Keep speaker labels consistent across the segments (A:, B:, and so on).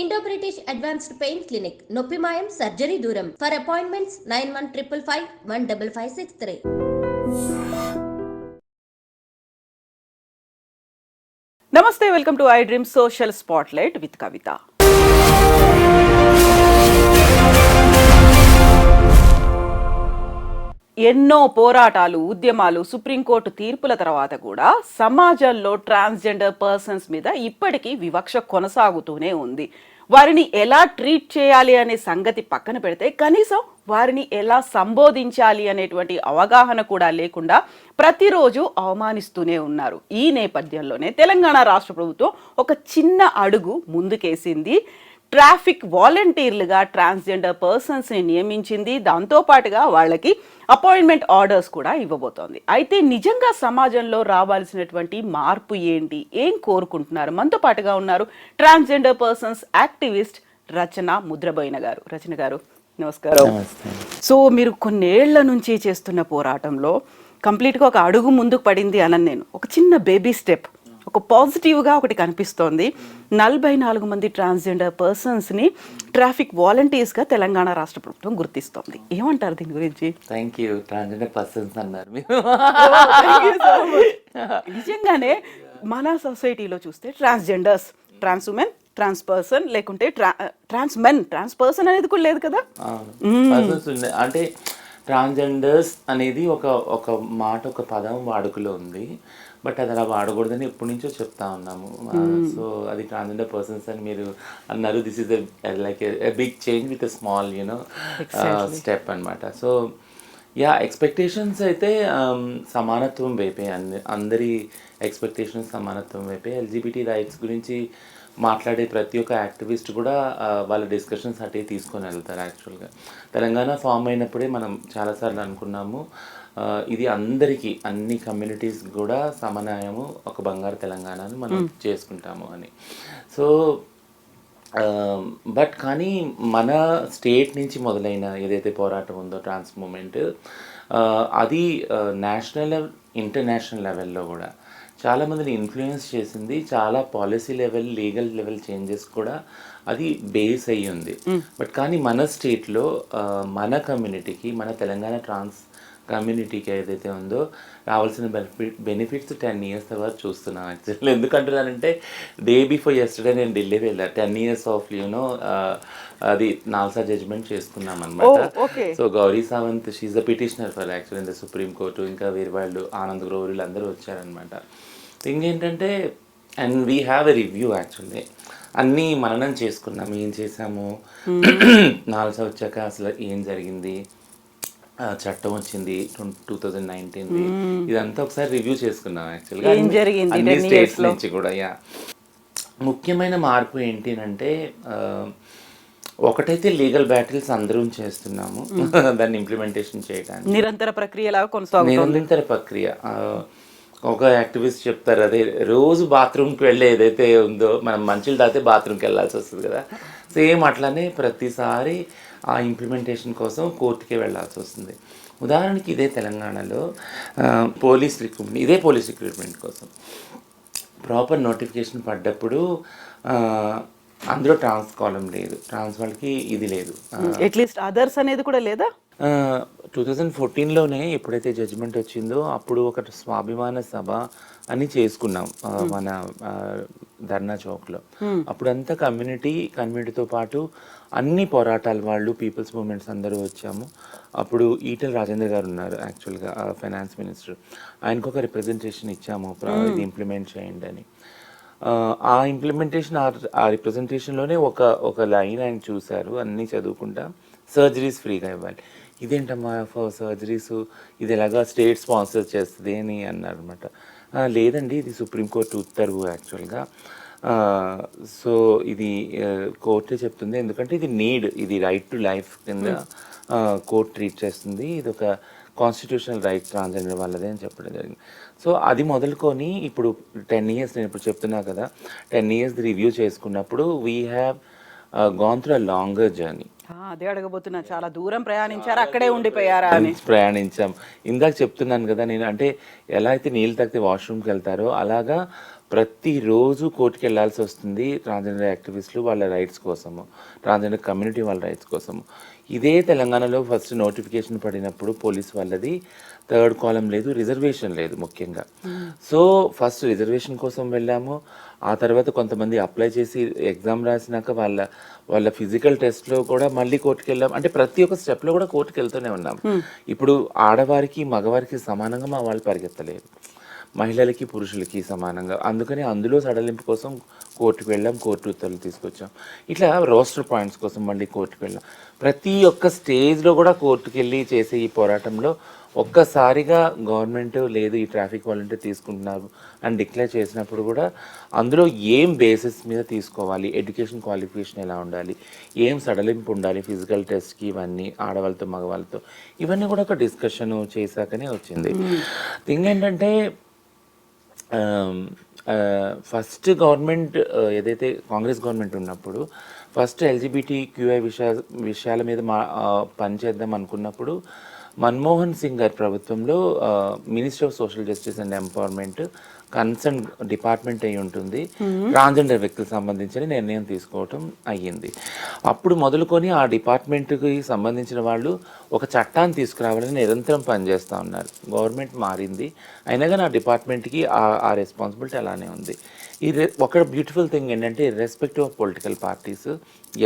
A: Indo British advanced pain clinic నొప్పి మాయం surgery దూరం for appointments 9155515563.
B: Namaste, welcome to I dream social spotlight with Kavitha. ఎన్నో పోరాటాలు, ఉద్యమాలు, సుప్రీంకోర్టు తీర్పుల తర్వాత కూడా సమాజంలో ట్రాన్స్జెండర్ పర్సన్స్ మీద ఇప్పటికీ వివక్ష కొనసాగుతూనే ఉంది. వారిని ఎలా ట్రీట్ చేయాలి అనే సంగతి పక్కన పెడితే కనీసం వారిని ఎలా సంబోధించాలి అనేటువంటి అవగాహన కూడా లేకుండా ప్రతిరోజు అవమానిస్తూనే ఉన్నారు. ఈ నేపథ్యంలోనే తెలంగాణ రాష్ట్ర ప్రభుత్వం ఒక చిన్న అడుగు ముందుకేసింది. ట్రాఫిక్ వాలంటీర్లుగా ట్రాన్స్జెండర్ పర్సన్స్ని నియమించింది. దాంతోపాటుగా వాళ్ళకి అపాయింట్మెంట్ ఆర్డర్స్ కూడా ఇవ్వబోతోంది. అయితే నిజంగా సమాజంలో రావాల్సినటువంటి మార్పు ఏంటి, ఏం కోరుకుంటున్నారు? మనతో పాటుగా ఉన్నారు ట్రాన్స్జెండర్ పర్సన్స్ యాక్టివిస్ట్ రచన ముద్రబోయిన గారు. రచన గారు నమస్కారం. సో మీరు కొన్నేళ్ల నుంచి చేస్తున్న పోరాటంలో కంప్లీట్గా ఒక అడుగు ముందుకు పడింది అనని నేను, ఒక చిన్న బేబీ స్టెప్, ఒక పాజిటివ్గా ఒకటి కనిపిస్తోంది. 44 మంది ట్రాన్స్జెండర్ పర్సన్స్ని ట్రాఫిక్ వాలంటీర్స్గా తెలంగాణ రాష్ట్ర ప్రభుత్వం గుర్తిస్తోంది. ఏమంటారు దీని గురించి?
C: Thank you. ట్రాన్స్జెండర్ పర్సన్స్ అన్నారు మీరు.
B: నిజంగానే మన సొసైటీలో చూస్తే ట్రాన్స్జెండర్స్, ట్రాన్స్ ఉమెన్, ట్రాన్స్ పర్సన్, లేకుంటే ట్రాన్స్ మెన్, ట్రాన్స్ పర్సన్ అనేది కూడా లేదు కదా.
C: అంటే ట్రాన్స్జెండర్స్ అనేది ఒక మాట, ఒక పదం వాడుకలో ఉంది. బట్ అది అలా వాడకూడదని ఎప్పటి నుంచో చెప్తా ఉన్నాము. సో అది ట్రాన్స్జెండర్ పర్సన్స్ అని మీరు అన్నారు. This is like a big change with a small step అనమాట. సో యా, ఎక్స్పెక్టేషన్స్ అయితే సమానత్వం వైపే, అందరి ఎక్స్పెక్టేషన్స్ సమానత్వం వైపే. ఎల్జిబిటీ రైట్స్ గురించి మాట్లాడే ప్రతి ఒక్క యాక్టివిస్ట్ కూడా వాళ్ళ డిస్కషన్స్ అటే తీసుకొని వెళ్తారు. యాక్చువల్గా తెలంగాణ ఫామ్ అయినప్పుడే మనం చాలాసార్లు అనుకున్నాము, ఇది అందరికీ, అన్ని కమ్యూనిటీస్ కూడా సమన్యాయము, ఒక బంగారు తెలంగాణను మనం చేసుకుంటాము అని. సో బట్ కానీ మన స్టేట్ నుంచి మొదలైన ఏదైతే పోరాటం ఉందో ట్రాన్స్ మూమెంట్, అది నేషనల్ లెవెల్, ఇంటర్నేషనల్ లెవెల్లో కూడా చాలామందిని ఇన్ఫ్లుయెన్స్ చేసింది. చాలా policy level, legal level changes కూడా అది బేస్ అయ్యి ఉంది. బట్ కానీ మన స్టేట్లో మన కమ్యూనిటీకి, మన తెలంగాణ ట్రాన్స్ కమ్యూనిటీకి ఏదైతే ఉందో రావాల్సిన బెనిఫిట్స్ 10 years తర్వాత చూస్తున్నాం. యాక్చువల్లీ ఎందుకంటున్నానంటే, డే బిఫోర్ యెస్టర్డే నేను ఢిల్లీ వెళ్ళాను. 10 years ఆఫ్ అది నాల్సా జడ్జ్మెంట్ చేసుకున్నాం అనమాట. So Gauri Sawant, she the petitioner for actual in the Supreme Court. ఇంకా వేరే వాళ్ళు, ఆనంద్ గ్రోవర్, వీళ్ళందరూ వచ్చారనమాట. థింగ్ ఏంటంటే, and we have a review. Actually అన్నీ మననం చేసుకున్నాం, ఏం చేసాము, నాల్సా వచ్చాక అసలు ఏం జరిగింది, చట్టం వచ్చింది 2019, ఇదంతా ఒకసారి రివ్యూ చేసుకున్నాం. యాక్చువల్గా అన్ని స్టేట్స్ నుంచి కూడా. యా, ముఖ్యమైన మార్పు ఏంటి అంటే, ఒకటైతే లీగల్ బ్యాటిల్స్ అందరం చేస్తున్నాము, దాన్ని ఇంప్లిమెంటేషన్ చేయడానికి
B: నిరంతర ప్రక్రియలాగా కొనసాగుతుంది.
C: నిరంతర ప్రక్రియ. ఒక యాక్టివిస్ట్ చెప్తారు, అదే రోజు బాత్రూమ్కి వెళ్ళే ఏదైతే ఉందో, మనం మంచిలు తాగితే బాత్రూమ్కి వెళ్ళాల్సి వస్తుంది కదా, సేమ్ అట్లానే ప్రతిసారి ఆ ఇంప్లిమెంటేషన్ కోసం కోర్టుకే వెళ్ళాల్సి వస్తుంది. ఉదాహరణకి ఇదే తెలంగాణలో పోలీస్ రిక్రూట్మెంట్ కోసం ప్రాపర్ నోటిఫికేషన్ పడ్డప్పుడు అందులో ట్రాన్స్ కాలం లేదు, ట్రాన్స్ వాళ్ళకి ఇది లేదు,
B: అట్లీస్ట్ అదర్స్ అనేది కూడా లేదా.
C: 2014లోనే ఎప్పుడైతే జడ్జిమెంట్ వచ్చిందో అప్పుడు ఒక స్వాభిమాన సభ అని చేసుకున్నాం మన ధర్నా చౌక్లో. అప్పుడంతా కమ్యూనిటీతో పాటు అన్ని పోరాటాల వాళ్ళు, పీపుల్స్ మూవ్మెంట్స్ అందరూ వచ్చాము. అప్పుడు ఈటెల రాజేందర్ గారు ఉన్నారు, యాక్చువల్గా ఫైనాన్స్ మినిస్టర్. ఆయనకు ఒక రిప్రజెంటేషన్ ఇచ్చాము, ఇది ఇంప్లిమెంట్ చేయండి అని. ఆ ఇంప్లిమెంటేషన్, ఆ రిప్రజెంటేషన్లోనే ఒక లైన్ ఆయన చూశారు, అన్నీ చదువుకుంటా, సర్జరీస్ ఫ్రీగా ఇవ్వాలి. ఇదేంటమ్మా సర్జరీస్, ఇది ఎలాగా స్టేట్ స్పాన్సర్ చేస్తుంది అని అన్నారు అనమాట. లేదండి, ఇది సుప్రీంకోర్టు ఉత్తర్వు యాక్చువల్గా. సో ఇది కోర్టే చెప్తుంది, ఎందుకంటే ఇది నీడ్, ఇది రైట్ టు లైఫ్ కింద కోర్ట్ ట్రీట్ చేస్తుంది, ఇది ఒక కాన్స్టిట్యూషనల్ రైట్ ట్రాన్స్జెండర్ వాళ్ళదే అని చెప్పడం జరిగింది. సో అది మొదలుకొని ఇప్పుడు 10 years, నేను ఇప్పుడు చెప్తున్నా కదా, 10 years రివ్యూ చేసుకున్నప్పుడు we have gone through a longer journey.
B: అదే అడగబోతున్నా, చాలా దూరం ప్రయాణించారు, అక్కడే ఉండిపోయారా అని.
C: ప్రయాణించాం. ఇందాక చెప్తున్నాను కదా నేను, అంటే ఎలా అయితే నీళ్ళు తాగితే వాష్రూమ్కి వెళ్తారో అలాగా ప్రతిరోజు కోర్టుకి వెళ్ళాల్సి వస్తుంది ట్రాన్స్జెండర్ యాక్టివిస్టులు వాళ్ళ రైట్స్ కోసము, ట్రాన్స్జెండర్ కమ్యూనిటీ వాళ్ళ రైట్స్ కోసము. ఇదే తెలంగాణలో ఫస్ట్ నోటిఫికేషన్ పడినప్పుడు పోలీస్ వాళ్ళది 3rd కాలం లేదు, రిజర్వేషన్ లేదు ముఖ్యంగా. సో ఫస్ట్ రిజర్వేషన్ కోసం వెళ్ళాము. ఆ తర్వాత కొంతమంది అప్లై చేసి ఎగ్జామ్ రాసినాక వాళ్ళ ఫిజికల్ టెస్ట్లో కూడా మళ్ళీ కోర్టుకి వెళ్ళాం. అంటే ప్రతి ఒక్క స్టెప్లో కూడా కోర్టుకి వెళ్తూనే ఉన్నాం. ఇప్పుడు ఆడవారికి మగవారికి సమానంగా మా వాళ్ళు పరిగెత్తలేదు, మహిళలకి పురుషులకి సమానంగా. అందుకని అందులో సడలింపు కోసం కోర్టుకు వెళ్ళాం, కోర్టు ఉత్తర్వులు తీసుకొచ్చాం. ఇట్లా రోస్టర్ పాయింట్స్ కోసం మళ్ళీ కోర్టుకు వెళ్ళాం. ప్రతి ఒక్క స్టేజ్లో కూడా కోర్టుకు వెళ్ళి చేసే ఈ పోరాటంలో ఒక్కసారిగా గవర్నమెంట్ లేదు ఈ ట్రాఫిక్ వాలంటీర్ తీసుకుంటున్నారు అని డిక్లేర్ చేసినప్పుడు కూడా అందులో ఏం బేసిస్ మీద తీసుకోవాలి, ఎడ్యుకేషన్ క్వాలిఫికేషన్ ఎలా ఉండాలి, ఏం సడలింపు ఉండాలి ఫిజికల్ టెస్ట్కి, ఇవన్నీ ఆడవాళ్ళతో మగవాళ్ళతో, ఇవన్నీ కూడా ఒక డిస్కషన్ చేశాకనే వచ్చింది. థింగ్ ఏంటంటే ఫస్ట్ గవర్నమెంట్ ఏదైతే కాంగ్రెస్ గవర్నమెంట్ ఉన్నప్పుడు ఫస్ట్ LGBTQI విషయాల మీద పనిచేద్దాం అనుకున్నప్పుడు మన్మోహన్ సింగ్ గారి ప్రభుత్వంలో ministry of social justice and empowerment concern department అయి ఉంటుంది, ట్రాన్స్జెండర్ వ్యక్తులకు సంబంధించిన నిర్ణయం తీసుకోవటం అయ్యింది. అప్పుడు మొదలుకొని ఆ డిపార్ట్మెంట్కి సంబంధించిన వాళ్ళు ఒక చట్టాన్ని తీసుకురావాలని నిరంతరం పనిచేస్తూ ఉన్నారు. గవర్నమెంట్ మారింది అయినా కానీ ఆ డిపార్ట్మెంట్కి ఆ రెస్పాన్సిబిలిటీ అలానే ఉంది. ఒక బ్యూటిఫుల్ థింగ్ ఏంటంటే ఇర్రెస్పెక్టివ్ ఆఫ్ పొలిటికల్ పార్టీస్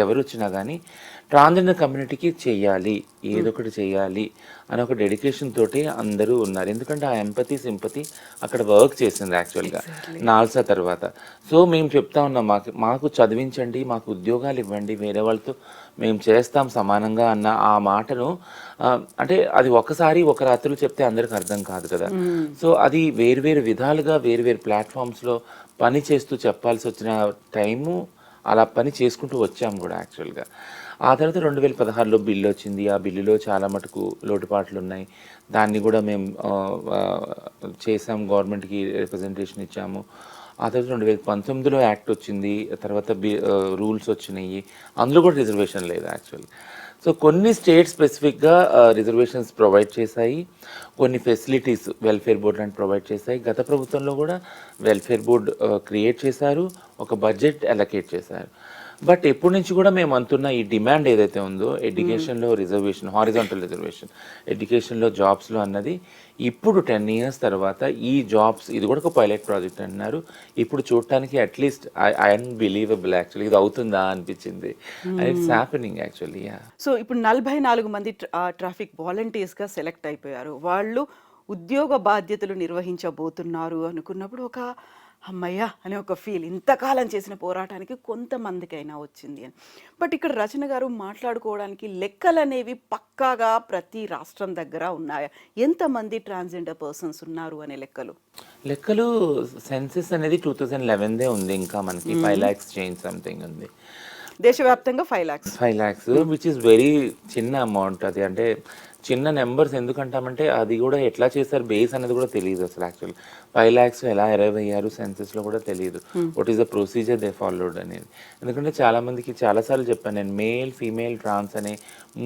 C: ఎవరు వచ్చినా కానీ ట్రాన్స్జెండర్ కమ్యూనిటీకి చెయ్యాలి, ఏదొకటి చెయ్యాలి అని ఒక డెడికేషన్ తోటి అందరూ ఉన్నారు. ఎందుకంటే ఆ ఎంపతి సింపతి అక్కడ వర్క్ చేసింది యాక్చువల్గా నాల్సా తర్వాత. సో మేము చెప్తా ఉన్నాం, మాకు చదివించండి, మాకు ఉద్యోగాలు ఇవ్వండి, వేరే వాళ్ళతో మేము చేస్తాం సమానంగా అన్న ఆ మాటను అంటే అది ఒకసారి ఒక రాత్రులు చెప్తే అందరికి అర్థం కాదు కదా. సో అది వేరువేరు విధాలుగా వేరువేరు ప్లాట్ఫామ్స్లో పని చేస్తూ చెప్పాల్సి వచ్చిన టైము అలా పని చేసుకుంటూ వచ్చాము కూడా యాక్చువల్గా. ఆ తర్వాత 2016లో బిల్లు వచ్చింది. ఆ బిల్లులో చాలా మటుకు లోటుపాట్లు ఉన్నాయి. దాన్ని కూడా మేము చేసాం, గవర్నమెంట్కి రిప్రజెంటేషన్ ఇచ్చాము. ఆ తర్వాత 2019లో యాక్ట్ వచ్చింది, తర్వాత రూల్స్ వచ్చినాయి, అందులో కూడా రిజర్వేషన్ లేదు యాక్చువల్లీ. సో కొన్ని స్టేట్ స్పెసిఫిక్గా రిజర్వేషన్స్ ప్రొవైడ్ చేశాయి, కొన్ని ఫెసిలిటీస్ వెల్ఫేర్ బోర్డ్ లాంటి ప్రొవైడ్ చేశాయి. గత ప్రభుత్వంలో కూడా వెల్ఫేర్ బోర్డ్ క్రియేట్ చేశారు, ఒక బడ్జెట్ అలొకేట్ చేశారు. బట్ ఎప్పటి నుంచి కూడా మేము అంటున్న ఈ డిమాండ్ ఏదైతే ఉందో ఎడ్యుకేషన్లో రిజర్వేషన్, హారిజాంటల్ రిజర్వేషన్, ఎడ్యుకేషన్లో జాబ్స్లో అన్నది ఇప్పుడు 10 years తర్వాత ఈ జాబ్స్, ఇది కూడా ఒక పైలట్ ప్రాజెక్ట్ అన్నారు. ఇప్పుడు చూడటానికి అట్లీస్ట్ అన్బిలీవబుల్ యాక్చువల్లీ ఇది అవుతుందా అనిపించింది. It's happening actually.
B: సో ఇప్పుడు 44 మంది ట్రాఫిక్ వాలంటీర్స్గా సెలెక్ట్ అయిపోయారు. వాళ్ళు ఉద్యోగ బాధ్యతలు నిర్వహించబోతున్నారు అనుకున్నప్పుడు ఒక అమ్మయ్య అనే ఒక ఫీల్, ఇంతకాలం చేసిన పోరాటానికి కొంతమందికైనా వచ్చింది అని. బట్ ఇక్కడ రచన గారు మాట్లాడుకోవడానికి లెక్కలు అనేవి పక్కాగా ప్రతి రాష్ట్రం దగ్గర ఉన్నాయా? ఎంతమంది ట్రాన్స్జెండర్ పర్సన్స్ ఉన్నారు అనే లెక్కలు
C: సెన్సెస్ అనేది 2011దే ఉంది. ఇంకా మనకి 5 lakhs చేంజ్ సంథింగ్ ఉంది
B: దేశవ్యాప్తంగా. 5 lakhs
C: విచ్ ఇస్ వెరీ చిన్న అమౌంట్. అది అంటే చిన్న నెంబర్స్ ఎందుకంటామంటే అది కూడా ఎట్లా చేశారు బేస్ అనేది కూడా తెలియదు అసలు. యాక్చువల్ 5 lakhs ఎలా అరైవ్ అయ్యారు సెన్సెస్లో కూడా తెలియదు. What is the procedure they followed అనేది. ఎందుకంటే చాలామందికి చాలాసార్లు చెప్పాను నేను, మేల్ ఫీమేల్ ట్రాన్స్ అనే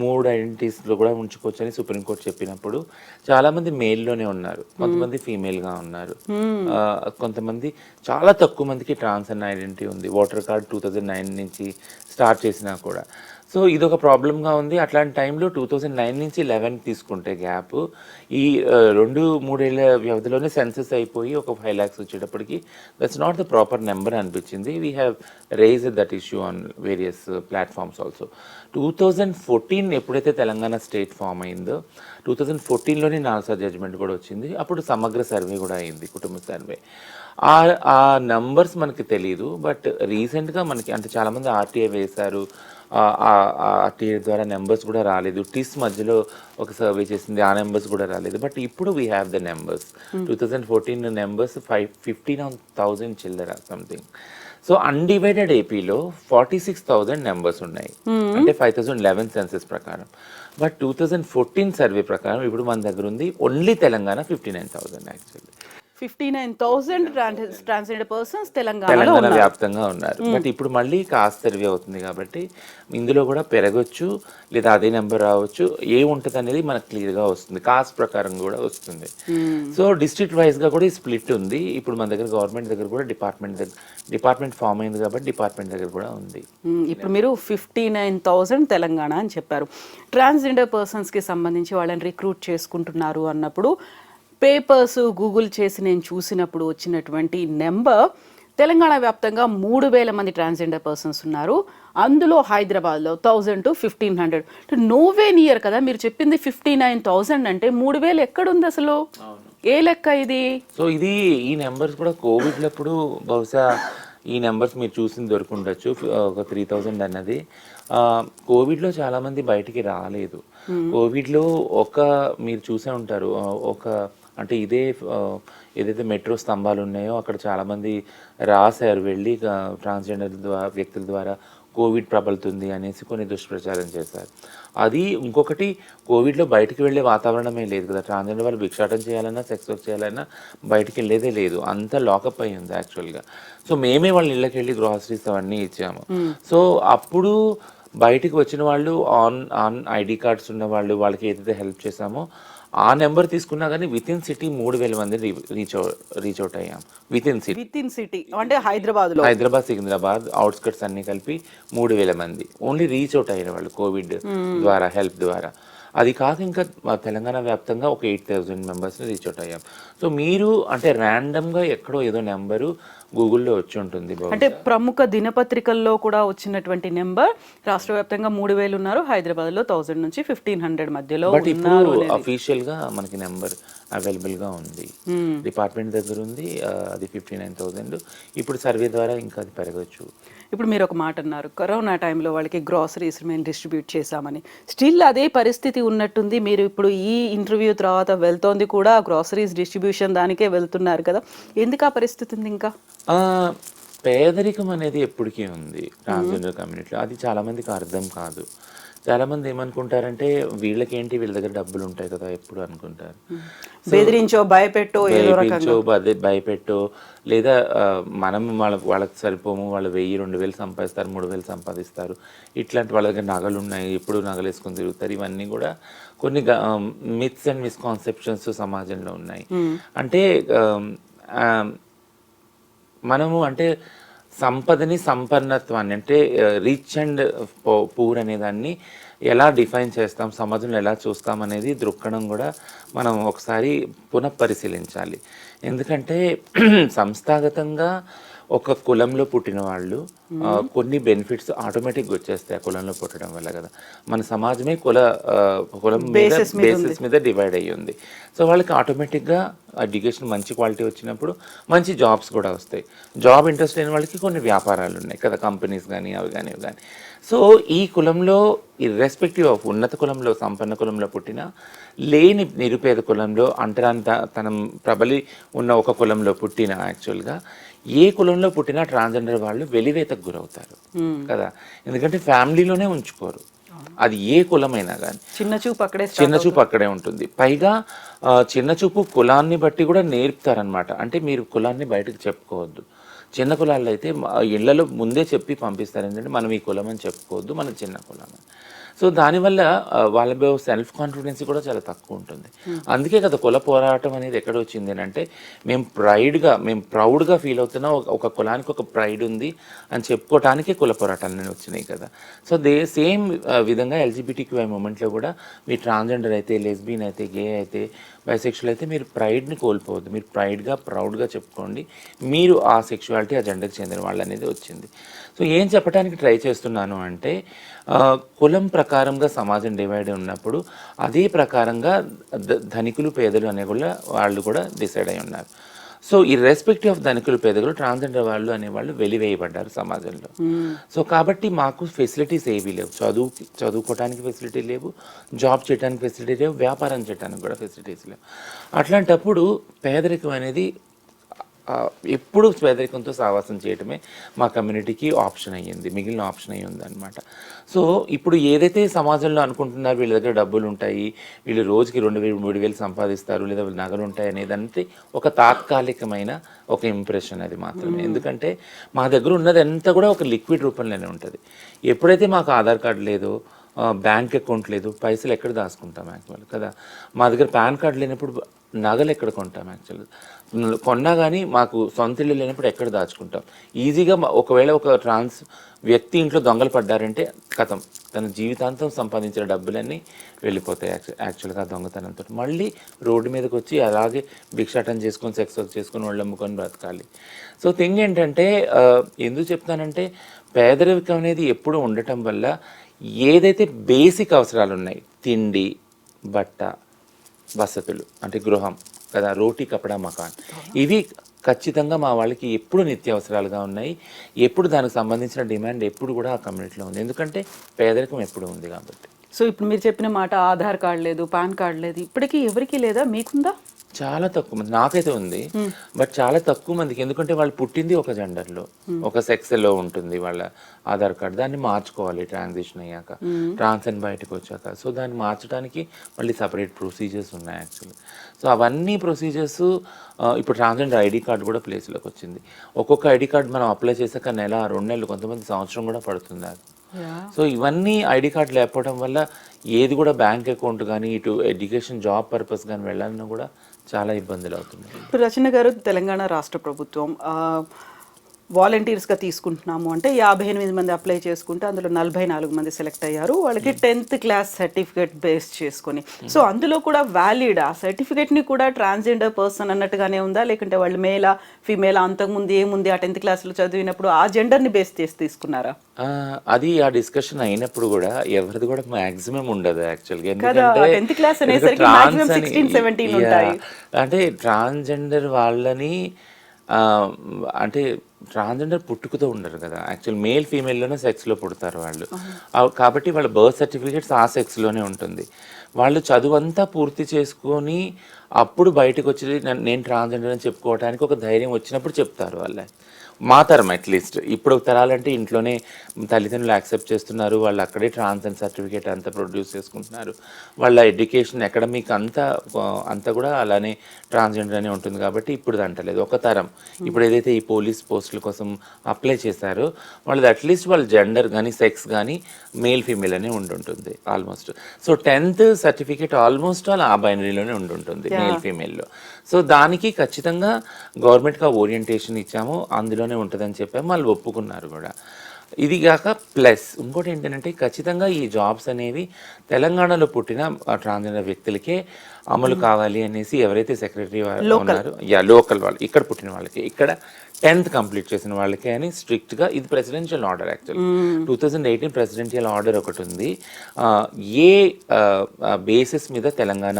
C: 3 ఐడెంటిటీస్లో కూడా ఉంచుకోవచ్చు అని సుప్రీంకోర్టు చెప్పినప్పుడు చాలామంది మేల్లోనే ఉన్నారు, కొంతమంది ఫీమేల్గా ఉన్నారు, కొంతమంది చాలా తక్కువ మందికి ట్రాన్స్ అన్న ఐడెంటిటీ ఉంది. ఓటర్ కార్డ్ 2009 నుంచి స్టార్ట్ చేసినా కూడా. సో ఇదొక ప్రాబ్లంగా ఉంది. అట్లాంటి టైంలో 2009 నుంచి 11 తీసుకుంటే గ్యాప్, ఈ 2-3 ఏళ్ళ వ్యవధిలోనే సెన్సెస్ అయిపోయి ఒక 5 lakhs వచ్చేటప్పటికి that's not the proper number అనిపించింది. We have raised that issue on various platforms also. 2014 ఎప్పుడైతే తెలంగాణ స్టేట్ ఫామ్ అయిందో 2014లోనే నాల్సా జడ్జ్మెంట్ కూడా వచ్చింది. అప్పుడు సమగ్ర సర్వే కూడా అయింది, కుటుంబ సర్వే. ఆ నంబర్స్ మనకి తెలియదు. బట్ రీసెంట్గా మనకి అంటే చాలామంది RTI వేశారు, RTI ద్వారా నెంబర్స్ కూడా రాలేదు. టిస్ మధ్యలో ఒక సర్వే చేసింది, ఆ నెంబర్స్ కూడా రాలేదు. బట్ ఇప్పుడు we have the numbers. 2014 numbers 59,000 చిల్లర సంథింగ్. సో అన్డివైడెడ్ ఏపీలో 46,000 నెంబర్స్ ఉన్నాయి, అంటే 5011 సెన్సెస్ ప్రకారం. బట్ 2014 సర్వే ప్రకారం ఇప్పుడు మన దగ్గర ఉంది only Telangana 59,000 actually.
B: 59,000 transgender persons తెలంగాణలో
C: తెలంగాణ
B: ఉన్నారు.
C: వ్యాప్తంగా ఉన్నారు. బట్ ఇప్పుడు మళ్ళీ కాస్ట్ సర్వే అవుతుంది కాబట్టి ఇందులో కూడా పెరగచ్చు లేదా అదే నెంబర్ రావచ్చు. ఏముంటుంది అనేది మనకు క్లియర్గా వస్తుంది, కాస్ట్ ప్రకారం కూడా వస్తుంది. సో డిస్ట్రిక్ట్ వైజ్గా కూడా ఈ స్ప్లిట్ ఉంది. ఇప్పుడు మన దగ్గర గవర్నమెంట్ దగ్గర కూడా డిపార్ట్మెంట్ ఫామ్ అయింది కాబట్టి డిపార్ట్మెంట్ దగ్గర కూడా ఉంది.
B: ఇప్పుడు మీరు 59,000 తెలంగాణ అని చెప్పారు. ట్రాన్స్జెండర్ పర్సన్స్కి సంబంధించి వాళ్ళని రిక్రూట్ చేసుకుంటున్నారు అన్నప్పుడు పేపర్స్ గూగుల్ చేసి నేను చూసినప్పుడు వచ్చినటువంటి నెంబర్ తెలంగాణ వ్యాప్తంగా 3,000 మంది ట్రాన్స్జెండర్ పర్సన్స్ ఉన్నారు. అందులో హైదరాబాద్లో 1,000 to 1,500. నోవే నియర్ కదా మీరు చెప్పింది. 59,000 అంటే 3,000 ఎక్కడుంది అసలు? ఏ లెక్క ఇది?
C: సో ఇది ఈ నెంబర్స్ కూడా కోవిడ్లప్పుడు బహుశా ఈ నెంబర్స్ మీరు చూసింది దొరుకుండొచ్చు. ఒక 3,000 అన్నది కోవిడ్లో చాలామంది బయటికి రాలేదు. కోవిడ్లో మీరు చూసే ఉంటారు, అంటే ఏదైతే మెట్రో స్తంభాలు ఉన్నాయో అక్కడ చాలామంది రాశారు వెళ్ళి ట్రాన్స్జెండర్ వ్యక్తుల ద్వారా కోవిడ్ ప్రబలుతుంది అనేసి కొన్ని దుష్ప్రచారం చేశారు. అది ఇంకొకటి, కోవిడ్లో బయటికి వెళ్ళే వాతావరణమే లేదు కదా. ట్రాన్స్జెండర్ వాళ్ళు భిక్షాటం చేయాలన్నా సెక్స్ వర్క్ చేయాలన్నా బయటికి వెళ్ళేదే లేదు, అంతా లాకప్ అయి ఉంది యాక్చువల్గా. సో మేమే వాళ్ళ ఇళ్ళకి వెళ్ళి గ్రాసరీస్ అవన్నీ ఇచ్చాము. సో అప్పుడు బయటికి వచ్చిన వాళ్ళు ఆన్ ఐడి కార్డ్స్ ఉన్న వాళ్ళకి ఏదైతే హెల్ప్ చేశామో ఆ నెంబర్ తీసుకున్నా కానీ విత్ ఇన్ సిటీ 3,000 మంది రీచ్ అవుట్ అయ్యాం. విత్ ఇన్
B: సిటీ అంటే హైదరాబాద్,
C: సికింద్రాబాద్ అవుట్స్కట్స్ అన్ని కలిపి 3,000 మంది ఓన్లీ రీచ్ అవుట్ అయిన వాళ్ళు కోవిడ్ ద్వారా, హెల్ప్ ద్వారా. అది కాక ఇంకా తెలంగాణ వ్యాప్తంగా ఒక 8,000 మెంబర్స్ని రీచ్ అవుట్ అయ్యాం. సో మీరు అంటే ర్యాండమ్గా ఎక్కడో ఏదో నెంబరు గూగుల్లో వచ్చి ఉంటుంది.
B: అంటే ప్రముఖ దినపత్రికల్లో కూడా వచ్చినటువంటి నెంబర్ రాష్ట్ర వ్యాప్తంగా 3,000 ఉన్నారు, హైదరాబాద్లో 1,000 నుంచి 1,500 మధ్యలో.
C: బట్ ఇప్పుడు అఫీషియల్గా మనకి నెంబర్ అవైలబుల్గా ఉంది, డిపార్ట్మెంట్ దగ్గర ఉంది. అది 59,000. ఇప్పుడు సర్వే ద్వారా ఇంకా అది పెరగచ్చు.
B: ఇప్పుడు మీరు ఒక మాట అన్నారు, కరోనా టైంలో వాళ్ళకి గ్రాసరీస్ మేము డిస్ట్రిబ్యూట్ చేశామని. స్టిల్ అదే పరిస్థితి ఉన్నట్టుంది. మీరు ఇప్పుడు ఈ ఇంటర్వ్యూ తర్వాత వెళ్తోంది కూడా గ్రాసరీస్ డిస్ట్రిబ్యూషన్ దానికే వెళ్తున్నారు కదా, ఎందుకు ఆ పరిస్థితి ఉంది? ఇంకా
C: పేదరికం అనేది ఎప్పటికీ ఉంది ట్రాన్స్జెండర్ కమ్యూనిటీలో. అది చాలామందికి అర్థం కాదు. చాలామంది ఏమనుకుంటారంటే వీళ్ళకేంటి, వీళ్ళ దగ్గర డబ్బులు ఉంటాయి కదా ఎప్పుడు అనుకుంటారు.
B: బెదిరించో
C: భయపెట్టో లేదా మనం వాళ్ళకి సరిపోము, వాళ్ళు 1,000, 2,000 సంపాదిస్తారు, 3,000 సంపాదిస్తారు, ఇట్లాంటి వాళ్ళ దగ్గర నగలు ఉన్నాయి, ఎప్పుడు నగలు వేసుకొని తిరుగుతారు. ఇవన్నీ కూడా కొన్ని మిత్స్ అండ్ మిస్కాన్సెప్షన్స్ సమాజంలో ఉన్నాయి. అంటే మనము అంటే సంపదని, సంపన్నత్వాన్ని, అంటే రిచ్ అండ్ పూర్ అనే దాన్ని ఎలా డిఫైన్ చేస్తాం, సమాజంలో ఎలా చూస్తాం అనేది దృక్కోణం కూడా మనం ఒకసారి పునఃపరిశీలించాలి. ఎందుకంటే సంస్థాగతంగా ఒక కులంలో పుట్టిన వాళ్ళు కొన్ని బెనిఫిట్స్ ఆటోమేటిక్గా వచ్చేస్తాయి ఆ కులంలో పుట్టడం వల్ల కదా. మన సమాజమే కులం బేసిస్ మీద డివైడ్ అయ్యి ఉంది. సో వాళ్ళకి ఆటోమేటిక్గా ఎడ్యుకేషన్ మంచి క్వాలిటీ వచ్చినప్పుడు మంచి జాబ్స్ కూడా వస్తాయి. జాబ్ ఇంట్రెస్ట్ లేని వాళ్ళకి కొన్ని వ్యాపారాలు ఉన్నాయి కదా, కంపెనీస్ కానీ అవి కానీ ఇవి కానీ. సో ఈ కులంలో ఇర్రెస్పెక్టివ్ ఆఫ్ ఉన్నత కులంలో, సంపన్న కులంలో పుట్టిన, లేని నిరుపేద కులంలో, అంటరానితనం ప్రబలి ఉన్న ఒక కులంలో పుట్టిన, యాక్చువల్గా ఏ కులంలో పుట్టినా ట్రాన్స్జెండర్ వాళ్ళు వెలివేతకు గురవుతారు కదా. ఎందుకంటే ఫ్యామిలీలోనే ఉంచుకోరు, అది ఏ కులమైనా కానీ. చిన్న చూపు అక్కడే ఉంటుంది. పైగా చిన్న చూపు కులాన్ని బట్టి కూడా నేర్పుతారనమాట. అంటే మీరు కులాన్ని బయటకు చెప్పుకోవద్దు. చిన్న కులాల్లో అయితే ఇళ్లలో ముందే చెప్పి పంపిస్తారు, ఏంటంటే మనం ఈ కులం అని చెప్పుకోవద్దు, మన చిన్న కులం అని. సో దానివల్ల వాళ్ళ సెల్ఫ్ కాన్ఫిడెన్స్ కూడా చాలా తక్కువ ఉంటుంది. అందుకే కదా కుల పోరాటం అనేది ఎక్కడ వచ్చింది అంటే మేము ప్రౌడ్గా ఫీల్ అవుతున్నా ఒక కులానికి ఒక ప్రైడ్ ఉంది అని చెప్పుకోవటానికే కుల పోరాటాలు వచ్చినాయి కదా. సో సేమ్ విధంగా ఎల్జిబిటిక్యూ మూమెంట్లో కూడా మీ ట్రాన్స్జెండర్ అయితే, లెస్బియన్ అయితే, గే అయితే, బైసెక్షువల్ అయితే మీరు ప్రైడ్ని కోల్పోవద్దు. మీరు ప్రౌడ్గా చెప్పుకోండి, మీరు ఆ సెక్షువాలిటీ, ఆ జెండర్కి చెందిన వాళ్ళు అనేది వచ్చింది. సో ఏం చెప్పడానికి ట్రై చేస్తున్నాను అంటే కులం ప్రకారంగా సమాజం డివైడ్ ఉన్నప్పుడు అదే ప్రకారంగా ధనికులు, పేదలు అనే కూడా వాళ్ళు కూడా డిసైడ్ అయి ఉన్నారు. సో ఇర్రెస్పెక్టివ్ ఆఫ్ ధనికులు, పేదలు, ట్రాన్స్జెండర్ వాళ్ళు అనేవాళ్ళు వెలివేయబడ్డారు సమాజంలో. సో కాబట్టి మాకు ఫెసిలిటీస్ ఏవీ లేవు. చదువుకోవడానికి ఫెసిలిటీ లేవు, జాబ్ చేయడానికి ఫెసిలిటీ లేవు, వ్యాపారం చేయడానికి కూడా ఫెసిలిటీస్ లేవు. అట్లాంటప్పుడు పేదరికం అనేది ఎప్పుడు పేదరికంతో సావాసం చేయటమే మా కమ్యూనిటీకి ఆప్షన్ అయ్యింది, మిగిలిన ఆప్షన్ అయ్యి ఉందన్నమాట. సో ఇప్పుడు ఏదైతే సమాజంలో అనుకుంటున్నారు వీళ్ళ దగ్గర డబ్బులు ఉంటాయి, వీళ్ళు రోజుకి 2,000-3,000 సంపాదిస్తారు, లేదా వీళ్ళు నగలు ఉంటాయి అనేదంటే ఒక తాత్కాలికమైన ఒక ఇంప్రెషన్ అది మాత్రమే. ఎందుకంటే మా దగ్గర ఉన్నది అంతా కూడా ఒక లిక్విడ్ రూపంలోనే ఉంటుంది. ఎప్పుడైతే మాకు ఆధార్ కార్డు లేదో, బ్యాంక్ అకౌంట్ లేదు, పైసలు ఎక్కడ దాచుకుంటాం యాక్చువల్ కదా. మా దగ్గర పాన్ కార్డు లేనప్పుడు నగలు ఎక్కడ కొంటాం యాక్చువల్, కొన్నా కానీ మాకు సొంత ఇల్లు లేనప్పుడు ఎక్కడ దాచుకుంటాం. ఈజీగా ఒకవేళ ఒక వ్యక్తి ఇంట్లో దొంగలు పడ్డారంటే కథం, తన జీవితాంతం సంపాదించిన డబ్బులన్నీ వెళ్ళిపోతాయి యాక్చువల్గా దొంగతనంతో. మళ్ళీ రోడ్డు మీదకి వచ్చి అలాగే భిక్షాటం చేసుకొని, సెక్స్ వర్క్ చేసుకొని, వాళ్ళు అమ్ముకొని బ్రతకాలి. సో థింగ్ ఏంటంటే ఎందుకు చెప్తానంటే పేదరికం అనేది ఎప్పుడూ ఉండటం వల్ల ఏదైతే బేసిక్ అవసరాలు ఉన్నాయి, తిండి, బట్ట, వసతులు అంటే గృహం కదా, రోటీ కపడా మకాన్, ఇవి ఖచ్చితంగా మా వాళ్ళకి ఎప్పుడు నిత్యావసరాలుగా ఉన్నాయి. ఎప్పుడు దానికి సంబంధించిన డిమాండ్ ఎప్పుడు కూడా ఆ కమ్యూనిటీలో ఉంది, ఎందుకంటే పేదరికం ఎప్పుడు ఉంది కాబట్టి.
B: సో ఇప్పుడు మీరు చెప్పిన మాట ఆధార్ కార్డు లేదు, పాన్ కార్డు లేదు, ఇప్పటికీ ఎవరికి లేదా? మీకుందా?
C: చాలా తక్కువ మంది, నాకైతే ఉంది బట్ చాలా తక్కువ మందికి. ఎందుకంటే వాళ్ళు పుట్టింది ఒక జెండర్లో, ఒక సెక్స్లో ఉంటుంది వాళ్ళ ఆధార్ కార్డు. దాన్ని మార్చుకోవాలి ట్రాన్సిషన్ అయ్యాక, ట్రాన్స్ అని బయటకు వచ్చాక. సో దాన్ని మార్చడానికి మళ్ళీ సపరేట్ ప్రొసీజర్స్ ఉన్నాయి యాక్చువల్లీ. సో అవన్నీ ప్రొసీజర్స్ ఇప్పుడు ట్రాన్స్జెండర్ ఐడి కార్డు కూడా ప్లేస్లోకి వచ్చింది. ఒక్కొక్క ఐడి కార్డు మనం అప్లై చేశాక నెల, 2 నెలలు, కొంతమంది సంవత్సరం కూడా పడుతుంది అది. సో ఇవన్నీ ఐడి కార్డు లేకపోవడం వల్ల ఏది కూడా బ్యాంక్ అకౌంట్ కానీ, ఇటు ఎడ్యుకేషన్, జాబ్ పర్పస్ కానీ వెళ్ళాలన్నా కూడా చాలా ఇబ్బందులు అవుతున్నాయి.
B: ఇప్పుడు రచన గారు, తెలంగాణ రాష్ట్ర ప్రభుత్వం వాలంటీర్స్గా తీసుకుంటున్నాము అంటే 58 మంది అప్లై చేసుకుంటే అందులో 44 మంది సెలెక్ట్ అయ్యారు. వాళ్ళకి 10th క్లాస్ సర్టిఫికేట్ బేస్ చేసుకొని. సో అందులో కూడా వ్యాలిడ్ ఆ సర్టిఫికేట్ని కూడా ట్రాన్స్జెండర్ పర్సన్ అన్నట్టుగానే ఉందా, లేకుంటే వాళ్ళు మేలా ఫీమేలా, అంతకుముందు ఏముంది ఆ 10th క్లాస్లో చదివినప్పుడు ఆ జెండర్ని బేస్ చేసి తీసుకున్నారా?
C: అది ఆ డిస్కషన్ అయినప్పుడు కూడా ఎవరిది కూడా మాక్సిమం ఉండదు యాక్చువల్గా. అంటే ట్రాన్స్జెండర్ వాళ్ళని అంటే ట్రాన్స్జెండర్ పుట్టుకతో ఉండరు కదా యాక్చువల్, మేల్ ఫీమేల్లోనే సెక్స్లో పుడతారు వాళ్ళు. కాబట్టి వాళ్ళ బర్త్ సర్టిఫికేట్స్ ఆ సెక్స్లోనే ఉంటుంది. వాళ్ళు చదువు అంతా పూర్తి చేసుకొని అప్పుడు బయటకు వచ్చి నేను ట్రాన్స్జెండర్ అని చెప్పుకోవడానికి ఒక ధైర్యం వచ్చినప్పుడు చెప్తారు వాళ్ళ. మా తరం అట్లీస్ట్, ఇప్పుడు తరాలంటే ఇంట్లోనే తల్లిదండ్రులు యాక్సెప్ట్ చేస్తున్నారు, వాళ్ళు అక్కడే ట్రాన్స్జెండర్ సర్టిఫికేట్ అంతా ప్రొడ్యూస్ చేసుకుంటున్నారు. వాళ్ళ ఎడ్యుకేషన్ అకాడమిక్ అంతా కూడా అలానే ట్రాన్స్జెండర్ అనే ఉంటుంది. కాబట్టి ఇప్పుడు అంటలేదు ఒక తరం. ఇప్పుడు ఏదైతే ఈ పోలీస్ పోస్టుల కోసం అప్లై చేశారో వాళ్ళది అట్లీస్ట్ వాళ్ళ జెండర్ కానీ, సెక్స్ కానీ మేల్ ఫీమేల్ అనే ఉంటుంటుంది almost. So 10th certificate almost ఆ బైనరీలోనే ఉంటుంటుంది మేల్ ఫీమేల్లో. సో దానికి ఖచ్చితంగా గవర్నమెంట్గా ఓరియంటేషన్ ఇచ్చాము, అందులోనే ఉంటుందని చెప్పాము, వాళ్ళు ఒప్పుకున్నారు కూడా. ఇది కాక ప్లస్ ఇంకోటి ఏంటంటే ఖచ్చితంగా ఈ జాబ్స్ అనేవి తెలంగాణలో పుట్టిన ట్రాన్స్జెండర్ వ్యక్తులకే అమలు కావాలి అనేసి ఎవరైతే సెక్రటరీ ఉన్నారు, లోకల్ వాళ్ళు, ఇక్కడ పుట్టిన వాళ్ళకి, ఇక్కడ 10th కంప్లీట్ చేసిన వాళ్ళకే అని స్ట్రిక్ట్గా, ఇది presidential order actual, 2018 presidential order ఒకటి ఉంది. ఏ బేసిస్ మీద తెలంగాణ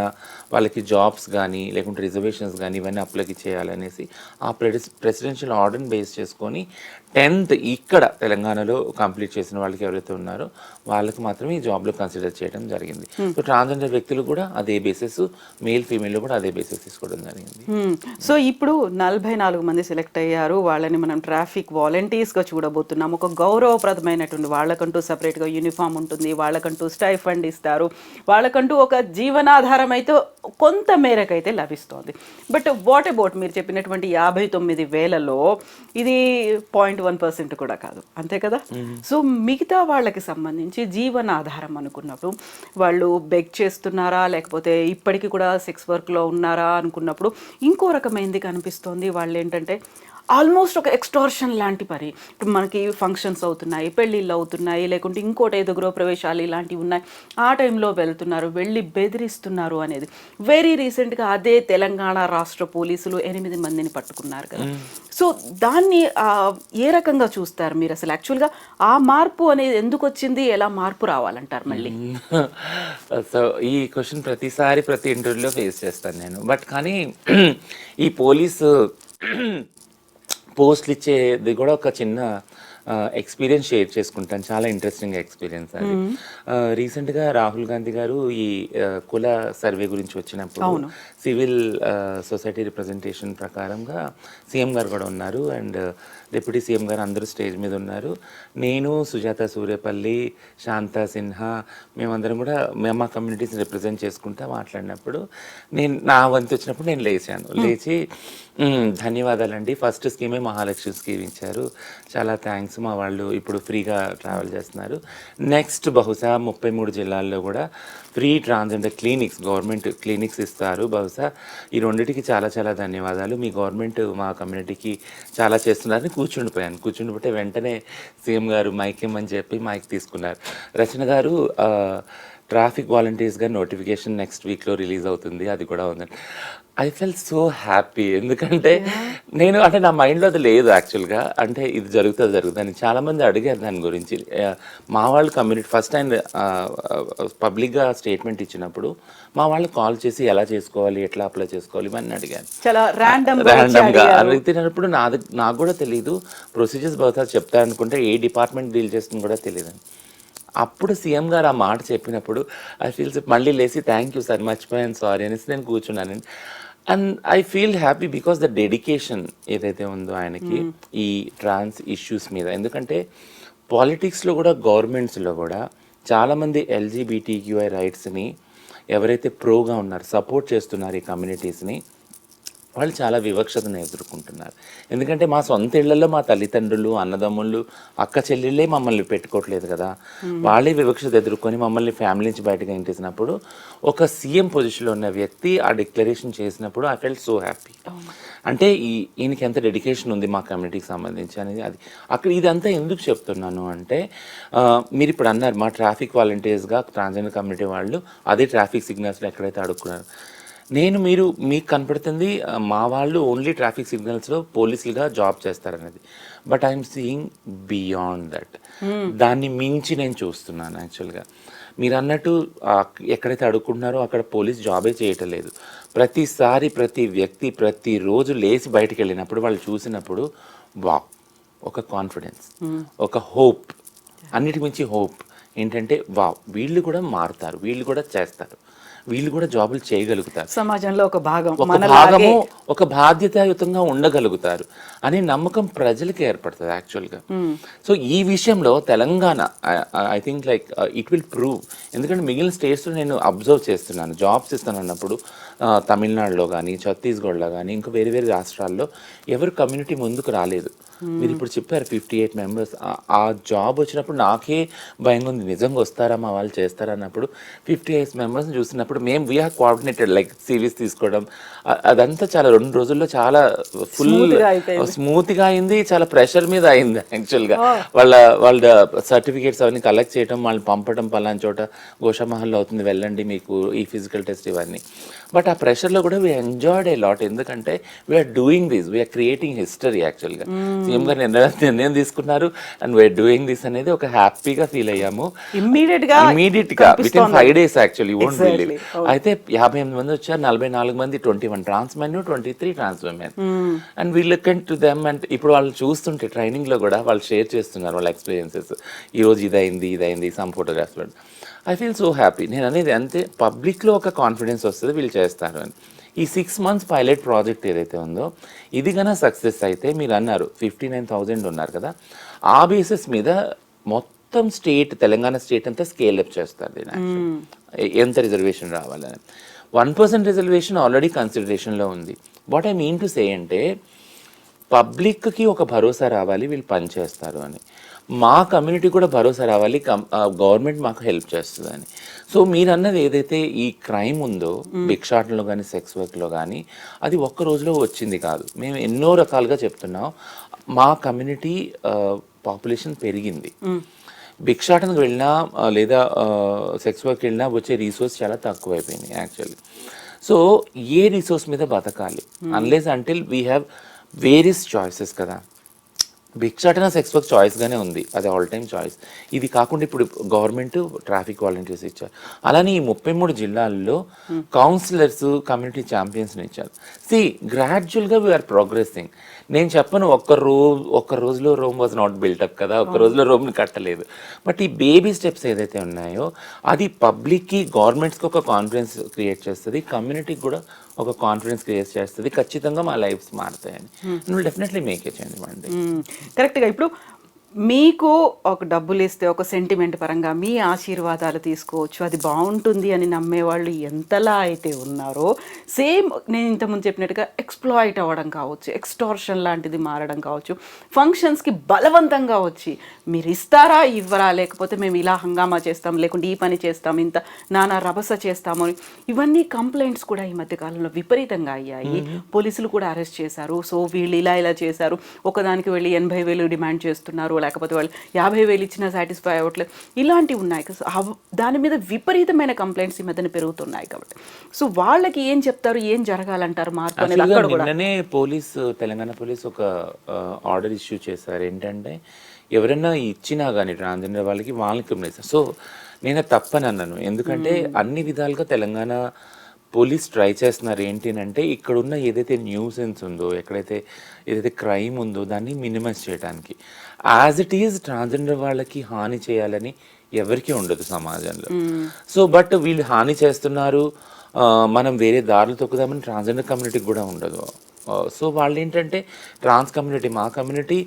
C: వాళ్ళకి జాబ్స్ కానీ లేకుంటే రిజర్వేషన్స్ కానీ ఇవన్నీ అప్లై చేయాలనేసి ఆ ప్రెసిడెన్షియల్ ఆర్డర్ని బేస్ చేసుకొని 10th ఇక్కడ తెలంగాణలో కంప్లీట్ చేసిన వాళ్ళకి ఎవరైతే ఉన్నారో వాళ్ళకి మాత్రమే ఈ జాబ్లో కన్సిడర్ చేయడం జరిగింది. సో ట్రాన్స్జెండర్ వ్యక్తులు కూడా అదే బేసిస్, మేల్ ఫీమేల్ కూడా అదే బేసిస్ తీసుకోవడం జరిగింది.
B: సో ఇప్పుడు 44 మంది సెలెక్ట్ అయ్యారు, వాళ్ళని మనం ట్రాఫిక్ వాలంటీర్స్గా చూడబోతున్నాం. ఒక గౌరవప్రదమైనటువంటి, వాళ్ళకంటూ సపరేట్గా యూనిఫామ్ ఉంటుంది, వాళ్ళకంటూ స్టైఫండ్ ఇస్తారు, వాళ్ళకంటూ ఒక జీవనాధారం అయితే కొంత మేరకైతే లభిస్తోంది. బట్ వాట్ అబౌట్ మీరు చెప్పినటువంటి 59,000లో ఇది 0.1% కూడా కాదు, అంతే కదా? సో మిగతా వాళ్ళకి సంబంధించి జీవనాధారం అనుకున్నప్పుడు వాళ్ళు బెగ్ చేస్తున్నారా, లేకపోతే ఇప్పటికీ కూడా సెక్స్ వర్క్లో ఉన్నారా అనుకున్నప్పుడు ఇంకో రకమైనది కనిపిస్తోంది. వాళ్ళు ఏంటంటే ఆల్మోస్ట్ ఒక ఎక్స్టార్షన్ లాంటి పని. ఇప్పుడు మనకి ఫంక్షన్స్ అవుతున్నాయి, పెళ్ళిళ్ళు అవుతున్నాయి, లేకుంటే ఇంకోటి ఏదో గృహప్రవేశాలు ఇలాంటివి ఉన్నాయి, ఆ టైంలో వెళ్తున్నారు, వెళ్ళి బెదిరిస్తున్నారు అనేది. వెరీ రీసెంట్గా అదే తెలంగాణ రాష్ట్ర పోలీసులు 8 మందిని పట్టుకున్నారు కదా. సో దాన్ని ఏ రకంగా చూస్తారు మీరు అసలు? యాక్చువల్గా ఆ మార్పు అనేది ఎందుకు వచ్చింది, ఎలా మార్పు రావాలంటారు మళ్ళీ?
C: సో ఈ క్వశ్చన్ ప్రతిసారి ప్రతి ఇంటర్వ్యూలో ఫేస్ చేస్తాను నేను. బట్ కానీ ఈ పోలీసు పోస్టులు ఇచ్చేది కూడా ఒక చిన్న ఎక్స్పీరియన్స్ షేర్ చేసుకుంటాను. చాలా ఇంట్రెస్టింగ్ ఎక్స్పీరియన్స్ అది. రీసెంట్గా రాహుల్ గాంధీ గారు ఈ కుల సర్వే గురించి వచ్చినప్పుడు సివిల్ సొసైటీ రిప్రజెంటేషన్ ప్రకారంగా సీఎం గారు కూడా ఉన్నారు అండ్ డిప్యూటీ సీఎం గారు అందరూ స్టేజ్ మీద ఉన్నారు. నేను, సుజాత సూర్యపల్లి, శాంతా సిన్హా మేమందరం కూడా మేము మా కమ్యూనిటీస్ని రిప్రజెంట్ చేసుకుంటా మాట్లాడినప్పుడు నా వంతు వచ్చినప్పుడు నేను లేచి ధన్యవాదాలండి, ఫస్ట్ స్కీమే మహాలక్ష్మి స్కీమ్ ఇచ్చారు, చాలా థ్యాంక్స్, మా వాళ్ళు ఇప్పుడు ఫ్రీగా ట్రావెల్ చేస్తున్నారు, నెక్స్ట్ బహుశా 33 జిల్లాల్లో కూడా free transgender clinics government clinics ఇస్తారు, బహుశా ఈ రెండింటికి చాలా చాలా ధన్యవాదాలు, మీ గవర్నమెంట్ మా కమ్యూనిటీకి చాలా చేస్తున్నారని కూర్చుండిపోతే వెంటనే సీఎం గారు మైక్ ఇమ్మని చెప్పి మైక్ తీసుకున్నారు. రచన గారు ట్రాఫిక్ వాలంటీర్స్గా నోటిఫికేషన్ నెక్స్ట్ వీక్లో రిలీజ్ అవుతుంది, అది కూడా ఉందండి. ఐ ఫెల్ సో హ్యాపీ, ఎందుకంటే నేను అంటే నా మైండ్లో అది లేదు యాక్చువల్గా, అంటే ఇది జరుగుతుంది అని చాలామంది అడిగారు దాని గురించి. మా వాళ్ళు కమ్యూనిటీ ఫస్ట్ టైం పబ్లిక్గా స్టేట్మెంట్ ఇచ్చినప్పుడు మా వాళ్ళు కాల్ చేసి ఎలా చేసుకోవాలి, ఎట్లా అప్లై చేసుకోవాలి ఇవన్నీ అడిగాను.
B: చాలా
C: ర్యాండమ్గా అడిగినప్పుడు నాకు కూడా తెలియదు, ప్రొసీజర్స్ బహుశా చెప్తారనుకుంటే ఏ డిపార్ట్మెంట్ డీల్ చేస్తుంది కూడా తెలియదు. అప్పుడు సీఎం గారు ఆ మాట చెప్పినప్పుడు ఐ ఫీల్ మళ్ళీ లేసి థ్యాంక్ యూ సార్, మర్చిపోయాను సారీ అనేసి నేను కూర్చున్నానండి. And I feel happy because the dedication ఏదైతే ఉందో ఆయనకి ఈ ట్రాన్స్ ఇష్యూస్ మీద, ఎందుకంటే పాలిటిక్స్లో కూడా గవర్నమెంట్స్లో కూడా చాలామంది LGBTQI రైట్స్ని ఎవరైతే ప్రోగా ఉన్నారు, సపోర్ట్ చేస్తున్నారు ఈ కమ్యూనిటీస్ని, వాళ్ళు చాలా వివక్షతను ఎదుర్కొంటున్నారు. ఎందుకంటే మా సొంత ఇళ్లలో మా తల్లిదండ్రులు, అన్నదమ్ముళ్ళు, అక్క చెల్లెళ్ళే మమ్మల్ని పెట్టుకోవట్లేదు కదా, వాళ్ళే వివక్షత ఎదుర్కొని మమ్మల్ని ఫ్యామిలీ నుంచి బయటకు ఎంటేసినప్పుడు ఒక సీఎం పొజిషన్లో ఉన్న వ్యక్తి ఆ డిక్లరేషన్ చేసినప్పుడు ఐ ఫెల్ట్ సో హ్యాపీ. అంటే ఈయనకి ఎంత డెడికేషన్ ఉంది మా కమ్యూనిటీకి సంబంధించి అనేది అది. అక్కడ ఇదంతా ఎందుకు చెప్తున్నాను అంటే మీరు ఇప్పుడు అన్నారు మా ట్రాఫిక్ వాలంటీర్స్గా ట్రాన్స్జెండర్ కమ్యూనిటీ వాళ్ళు అదే ట్రాఫిక్ సిగ్నల్స్లో ఎక్కడైతే అడుక్కున్నారు, మీకు కనపడుతుంది మా వాళ్ళు ఓన్లీ ట్రాఫిక్ సిగ్నల్స్లో పోలీసులుగా జాబ్ చేస్తారనేది, but I'm seeing beyond that, దాన్ని మించి నేను చూస్తున్నాను యాక్చువల్గా. మీరు అన్నట్టు ఎక్కడైతే అడుక్కుంటున్నారో అక్కడ పోలీస్ జాబే చేయటం లేదు. ప్రతిసారి ప్రతి వ్యక్తి ప్రతిరోజు లేచి బయటికి వెళ్ళినప్పుడు వాళ్ళు చూసినప్పుడు ఒక కాన్ఫిడెన్స్, ఒక హోప్, అన్నిటి మించి హోప్ ఏంటంటే వీళ్ళు కూడా మారుతారు, వీళ్ళు కూడా చేస్తారు, వీళ్ళు కూడా జాబులు చేయగలుగుతారు, సమాజంలో ఒక భాగము, ఒక బాధ్యతాయుతంగా ఉండగలుగుతారు అనే నమ్మకం ప్రజలకి ఏర్పడుతుంది యాక్చువల్గా. సో ఈ విషయంలో Telangana I think like it will prove, ఎందుకంటే మిగిలిన స్టేట్స్లో నేను అబ్జర్వ్ చేస్తున్నాను, జాబ్స్ ఇస్తాను అన్నప్పుడు తమిళనాడులో కానీ ఛత్తీస్గఢ్లో కానీ ఇంకా వేరే వేరే రాష్ట్రాల్లో ఎవరు కమ్యూనిటీ ముందుకు రాలేదు. మీరు ఇప్పుడు చెప్పారు 58 మెంబర్స్, ఆ జాబ్ వచ్చినప్పుడు నాకే భయంగా ఉంది, నిజంగా వస్తారా మా వాళ్ళు చేస్తారా అన్నప్పుడు 58 మెంబర్స్ని చూసినప్పుడు మేము వీఆర్ కోఆర్డినేటెడ్ లైక్ సిరీస్ తీసుకోవడం అదంతా చాలా 2 రోజుల్లో చాలా స్మూత్గా అయింది, చాలా ప్రెషర్ మీద అయింది యాక్చువల్గా. వాళ్ళ సర్టిఫికేట్స్ అవన్నీ కలెక్ట్ చేయడం, వాళ్ళని పంపడం, పలానా చోట గోషామహల్లో అవుతుంది వెళ్ళండి మీకు ఈ ఫిజికల్ టెస్ట్ ఇవన్నీ. బట్ ఆ ప్రెషర్లో కూడా వీ ఎంజాయ్డ్ ఏ లాట్, ఎందుకంటే we are doing this, we are creating history యాక్చువల్గా. సీఎం గారు నిర్ణయం తీసుకున్నారు అండ్ వీఆర్ డూయింగ్ దిస్ అనేది ఒక హ్యాపీగా ఫీల్ అయ్యాము. ఇమీడియట్ గా within 5 days actually, won't believe. అయితే 58 మంది వచ్చారు, 44 మంది 21 trans men, 23 trans women, and we look to them. అండ్ ఇప్పుడు వాళ్ళు చూస్తుంటే ట్రైనింగ్ లో కూడా వాళ్ళు షేర్ చేస్తున్నారు వాళ్ళ ఎక్స్పీరియన్సెస్, ఈరోజు ఇదైంది some photographs. I feel so happy. నేను అనేది అంతే, పబ్లిక్లో ఒక కాన్ఫిడెన్స్ వస్తుంది వీళ్ళు చేస్తారు అని. ఈ 6 months పైలట్ ప్రాజెక్ట్ ఏదైతే ఉందో ఇది కన్నా సక్సెస్ అయితే, మీరు అన్నారు 59,000 ఉన్నారు కదా, ఆ బేసిస్ మీద మొత్తం స్టేట్, తెలంగాణ స్టేట్ అంతా స్కేల్ అప్ చేస్తారు దీని ఎంత రిజర్వేషన్ రావాలని. 1% రిజర్వేషన్ ఆల్రెడీ కన్సిడరేషన్లో ఉంది. What I mean to say అంటే పబ్లిక్కి ఒక భరోసా రావాలి వీళ్ళు పనిచేస్తారు అని, మా కమ్యూనిటీ కూడా భరోసా రావాలి గవర్నమెంట్ మాకు హెల్ప్ చేస్తుందని. సో మీరు అన్నది ఏదైతే ఈ క్రైమ్ ఉందో భిక్షాటనలో కానీ సెక్స్ వర్క్లో కానీ, అది ఒక్క రోజులో వచ్చింది కాదు. మేము ఎన్నో రకాలుగా చెప్తున్నాం, మా కమ్యూనిటీ పాపులేషన్ పెరిగింది, భిక్షాటనకు వెళ్ళినా లేదా సెక్స్ వర్క్ వెళ్ళినా వచ్చే రీసోర్స్ చాలా తక్కువైపోయింది యాక్చువల్లీ. సో ఏ రీసోర్స్ మీద బతకాలి unless until we have various choices కదా. భిక్షాటన సెక్స్ వర్క్ చాయిస్గానే ఉంది, అది ఆల్ టైమ్ చాయిస్. ఇది కాకుండా ఇప్పుడు గవర్నమెంట్ ట్రాఫిక్ వాలంటీర్స్ ఇచ్చారు, అలానే ఈ 33 జిల్లాల్లో కౌన్సిలర్స్, కమ్యూనిటీ ఛాంపియన్స్ని ఇచ్చారు. గ్రాడ్యువల్గా వీఆర్ ప్రోగ్రెసింగ్. నేను చెప్పను ఒక్క రోజులో రోమ్ వాజ్ నాట్ బిల్టప్ కదా, ఒక్క రోజులో రోమ్ని కట్టలేదు. బట్ ఈ బేబీ స్టెప్స్ ఏదైతే ఉన్నాయో అది పబ్లిక్కి, గవర్నమెంట్స్కి ఒక కాన్ఫిడెన్స్ క్రియేట్ చేస్తుంది, కమ్యూనిటీకి కూడా ఒక కాన్ఫిడెన్స్ క్రియేట్ చేస్తుంది. ఖచ్చితంగా మా లైఫ్స్ మారుతాయని. నువ్వు డెఫినెట్లీ మేక్ ఏ చేంజ్ అండి.
B: కరెక్ట్గా. ఇప్పుడు మీకు ఒక డబ్బులు ఇస్తే ఒక సెంటిమెంట్ పరంగా మీ ఆశీర్వాదాలు తీసుకోవచ్చు, అది బాగుంటుంది అని నమ్మేవాళ్ళు ఎంతలా అయితే ఉన్నారో, సేమ్ నేను ఇంతకుముందు చెప్పినట్టుగా ఎక్స్ప్లాయిట్ అవ్వడం కావచ్చు, ఎక్స్టార్షన్ లాంటిది మారడం కావచ్చు, ఫంక్షన్స్కి బలవంతంగా వచ్చి మీరు ఇస్తారా ఇవ్వరా, లేకపోతే మేము ఇలా హంగామా చేస్తాం, లేకుంటే ఈ పని చేస్తాం, ఇంత నానా రభస చేస్తాము, ఇవన్నీ కంప్లైంట్స్ కూడా ఈ మధ్యకాలంలో విపరీతంగా అయ్యాయి. పోలీసులు కూడా అరెస్ట్ చేశారు. సో వీళ్ళు ఇలా చేశారు, ఒకదానికి వెళ్ళి 80,000 డిమాండ్ చేస్తున్నారు, లేకపోతే వాళ్ళు 50,000 ఇచ్చినా సాటిస్ఫై అవ్వట్లేదు, ఇలాంటివి ఉన్నాయి. దాని మీద విపరీతమైన కంప్లైంట్స్ ఈ మధ్యన పెరుగుతున్నాయి. కాబట్టి సో వాళ్ళకి ఏం చెప్తారు, ఏం జరగాలంటారు మార్పు అనేది? అక్కడ కూడా
C: తెలంగాణ పోలీస్ ఒక ఆర్డర్ ఇష్యూ చేశారు. ఏంటంటే ఎవరైనా ఇచ్చినా కానీ ట్రాన్స్జెండర్ వాళ్ళని క్రిమినలైజ్. సో నేను తప్పని అన్నాను, ఎందుకంటే అన్ని విధాలుగా తెలంగాణ పోలీస్ ట్రై చేస్తున్నారు. ఏంటి అంటే ఇక్కడున్న ఏదైతే న్యూసెన్స్ ఉందో, ఏదైతే క్రైమ్ ఉందో దాన్ని మినిమైజ్ చేయడానికి. యాజ్ ఇట్ ఈజ్ ట్రాన్స్జెండర్ వాళ్ళకి హాని చేయాలని ఎవరికీ ఉండదు సమాజంలో. సో బట్ వీళ్ళు హాని చేస్తున్నారు, మనం వేరే దారులు తొక్కుదామని ట్రాన్స్జెండర్ కమ్యూనిటీకి కూడా ఉండదు. సో వాళ్ళు ఏంటంటే మా కమ్యూనిటీ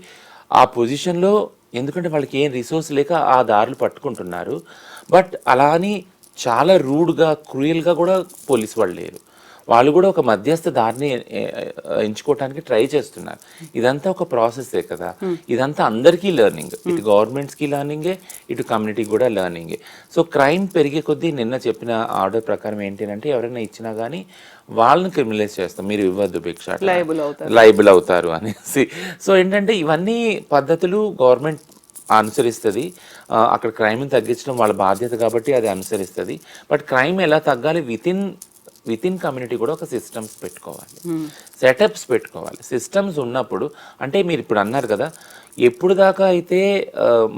C: ఆ పొజిషన్లో, ఎందుకంటే వాళ్ళకి ఏం రిసోర్స్ లేక ఆ దారులు పట్టుకుంటున్నారు. బట్ అలా అని చాలా రూడ్గా, క్రూయల్గా కూడా పోలీసు వాళ్ళు లేరు. వాళ్ళు కూడా ఒక మధ్యస్థ దారిని ఎంచుకోవడానికి ట్రై చేస్తున్నారు. ఇదంతా ఒక ప్రాసెసే కదా, ఇదంతా అందరికీ లెర్నింగ్, ఇటు గవర్నమెంట్స్కి లెర్నింగే, ఇటు కమ్యూనిటీకి కూడా లెర్నింగే. సో క్రైమ్ పెరిగే కొద్దీ నిన్న చెప్పిన ఆర్డర్ ప్రకారం ఏంటి అంటే ఎవరైనా ఇచ్చినా కానీ వాళ్ళని క్రిమినలైజ్ చేస్తాం, మీరు ఇవ్వద్దు భిక్ష, లైబుల్ అవుతారు అనేసి. సో ఏంటంటే ఇవన్నీ పద్ధతులు గవర్నమెంట్ అనుసరిస్తుంది. అక్కడ క్రైమ్ని తగ్గించడం వాళ్ళ బాధ్యత కాబట్టి అది అనుసరిస్తుంది. బట్ క్రైమ్ ఎలా తగ్గాలి, వితిన్ కమ్యూనిటీ కూడా ఒక సిస్టమ్స్ పెట్టుకోవాలి, సెటప్స్ పెట్టుకోవాలి. సిస్టమ్స్ ఉన్నప్పుడు అంటే మీరు ఇప్పుడు అన్నారు కదా, ఎప్పుడు దాకా అయితే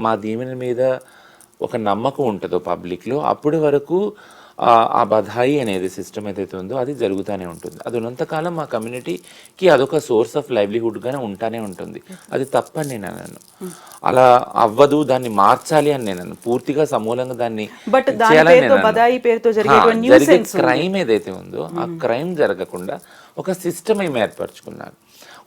C: మా దీవెన మీద ఒక నమ్మకం ఉంటుందో పబ్లిక్లో, అప్పటి వరకు ఆ బధాయి అనేది సిస్టమ్ ఏదైతే ఉందో అది జరుగుతూనే ఉంటుంది. అది ఉన్నంతకాలం మా కమ్యూనిటీకి అదొక సోర్స్ ఆఫ్ లైవ్లీహుడ్గానే ఉంటానే ఉంటుంది. అది తప్పని నేను అన్నాను, అలా అవ్వదు, దాన్ని మార్చాలి అని నేను పూర్తిగా సమూలంగా దాన్ని జరిగే క్రైమ్ ఏదైతే ఉందో ఆ క్రైమ్ జరగకుండా ఒక సిస్టమ్ ఏమి ఏర్పరచుకున్నారు.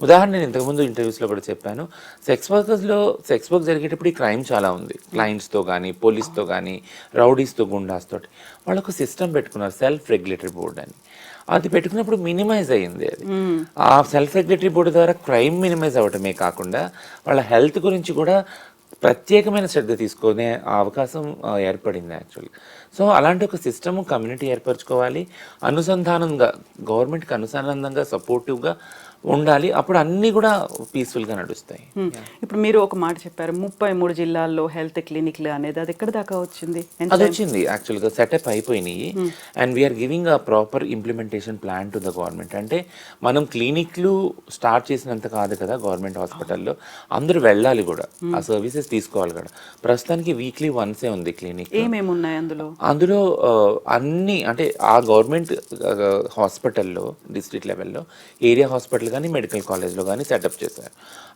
C: ఉదాహరణ నేను ఇంతకుముందు ఇంటర్వ్యూస్లో కూడా చెప్పాను, సెక్స్ వర్క్ జరిగేటప్పుడు ఈ క్రైమ్ చాలా ఉంది. క్లయింట్స్తో కానీ, పోలీస్తో కానీ, రౌడీస్తో, గుండాస్తో వాళ్ళు ఒక సిస్టమ్ పెట్టుకున్నారు, సెల్ఫ్ రెగ్యులేటరీ బోర్డ్ అని. అది పెట్టుకున్నప్పుడు మినిమైజ్ అయ్యింది. అది ఆ సెల్ఫ్ రెగ్యులేటరీ బోర్డు ద్వారా క్రైమ్ మినిమైజ్ అవ్వటమే కాకుండా వాళ్ళ హెల్త్ గురించి కూడా ప్రత్యేకమైన శ్రద్ధ తీసుకునే అవకాశం ఏర్పడింది యాక్చువల్గా. సో అలాంటి ఒక సిస్టమ్ కమ్యూనిటీ ఏర్పరచుకోవాలి, అనుసంధానంగా గవర్నమెంట్కి అనుసంధానంగా సపోర్టివ్గా ఉండాలి. అప్పుడు అన్నీ కూడా పీస్ఫుల్గా నడుస్తాయి.
B: ఇప్పుడు మీరు ఒక మాట చెప్పారు, 33 జిల్లాల్లో హెల్త్ క్లినిక్లు అనేది, అది ఎక్కడి దాకా వచ్చింది?
C: అది వచ్చింది యాక్చువల్గా, సెటప్ అయిపోయినాయి. And we are giving a proper implementation plan to the government. అంటే మనం క్లినిక్లు స్టార్ట్ చేసినంత కాదు కదా గవర్నమెంట్ హాస్పిటల్లో, అందరూ వెళ్ళాలి కూడా, ఆ సర్వీసెస్ తీసుకోవాలి కూడా. ప్రస్తుతానికి వీక్లీ వన్సే ఉంది క్లినిక్.
B: ఏమేమి ఉన్నాయి
C: అందులో అన్ని అంటే ఆ గవర్నమెంట్ హాస్పిటల్లో, డిస్ట్రిక్ట్ లెవెల్లో, ఏరియా హాస్పిటల్ కానీ, మెడికల్ కాలేజ్లో కానీ సెటప్ చేశారు.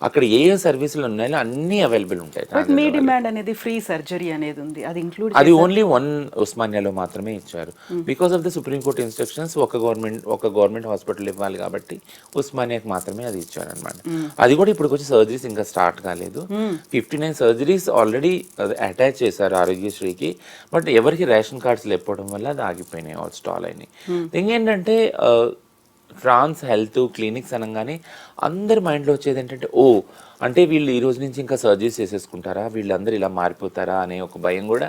C: అక్కడ ఏ సర్వీసులు ఉన్నాయో అన్నీ అవైలబుల్ ఉంటాయి.
B: మీ డిమాండ్ అనేది ఫ్రీ సర్జరీ అనేది ఉంది, అది ఇంక్లూడ్
C: అది ఓన్లీ వన్ ఉస్మానియాలో మాత్రమే ఇచ్చారు. Because of the supreme court instructions ఒక గవర్నమెంట్ హాస్పిటల్ ఇవ్వాలి కాబట్టి ఉస్మానియాకి మాత్రమే అది ఇచ్చారనమాట. అది కూడా ఇప్పుడు వచ్చి సర్జరీస్ ఇంకా స్టార్ట్ కాలేదు. 59 సర్జరీస్ ఆల్రెడీ అటాచ్ చేశారు ఆరోగ్యశ్రీకి. బట్ ఎవరికి రేషన్ కార్డ్స్ లేకపోవడం వల్ల అది ఆగిపోయినాయి, స్టాల్ అయినాయి. థింగ్ ఏంటంటే ట్రాన్స్ హెల్త్ క్లినిక్స్ అనగానే అందరి మైండ్లో వచ్చేది ఏంటంటే, అంటే వీళ్ళు ఈ రోజు నుంచి ఇంకా సర్జరీస్ చేసేసుకుంటారా, వీళ్ళందరూ ఇలా మారిపోతారా అనే ఒక భయం కూడా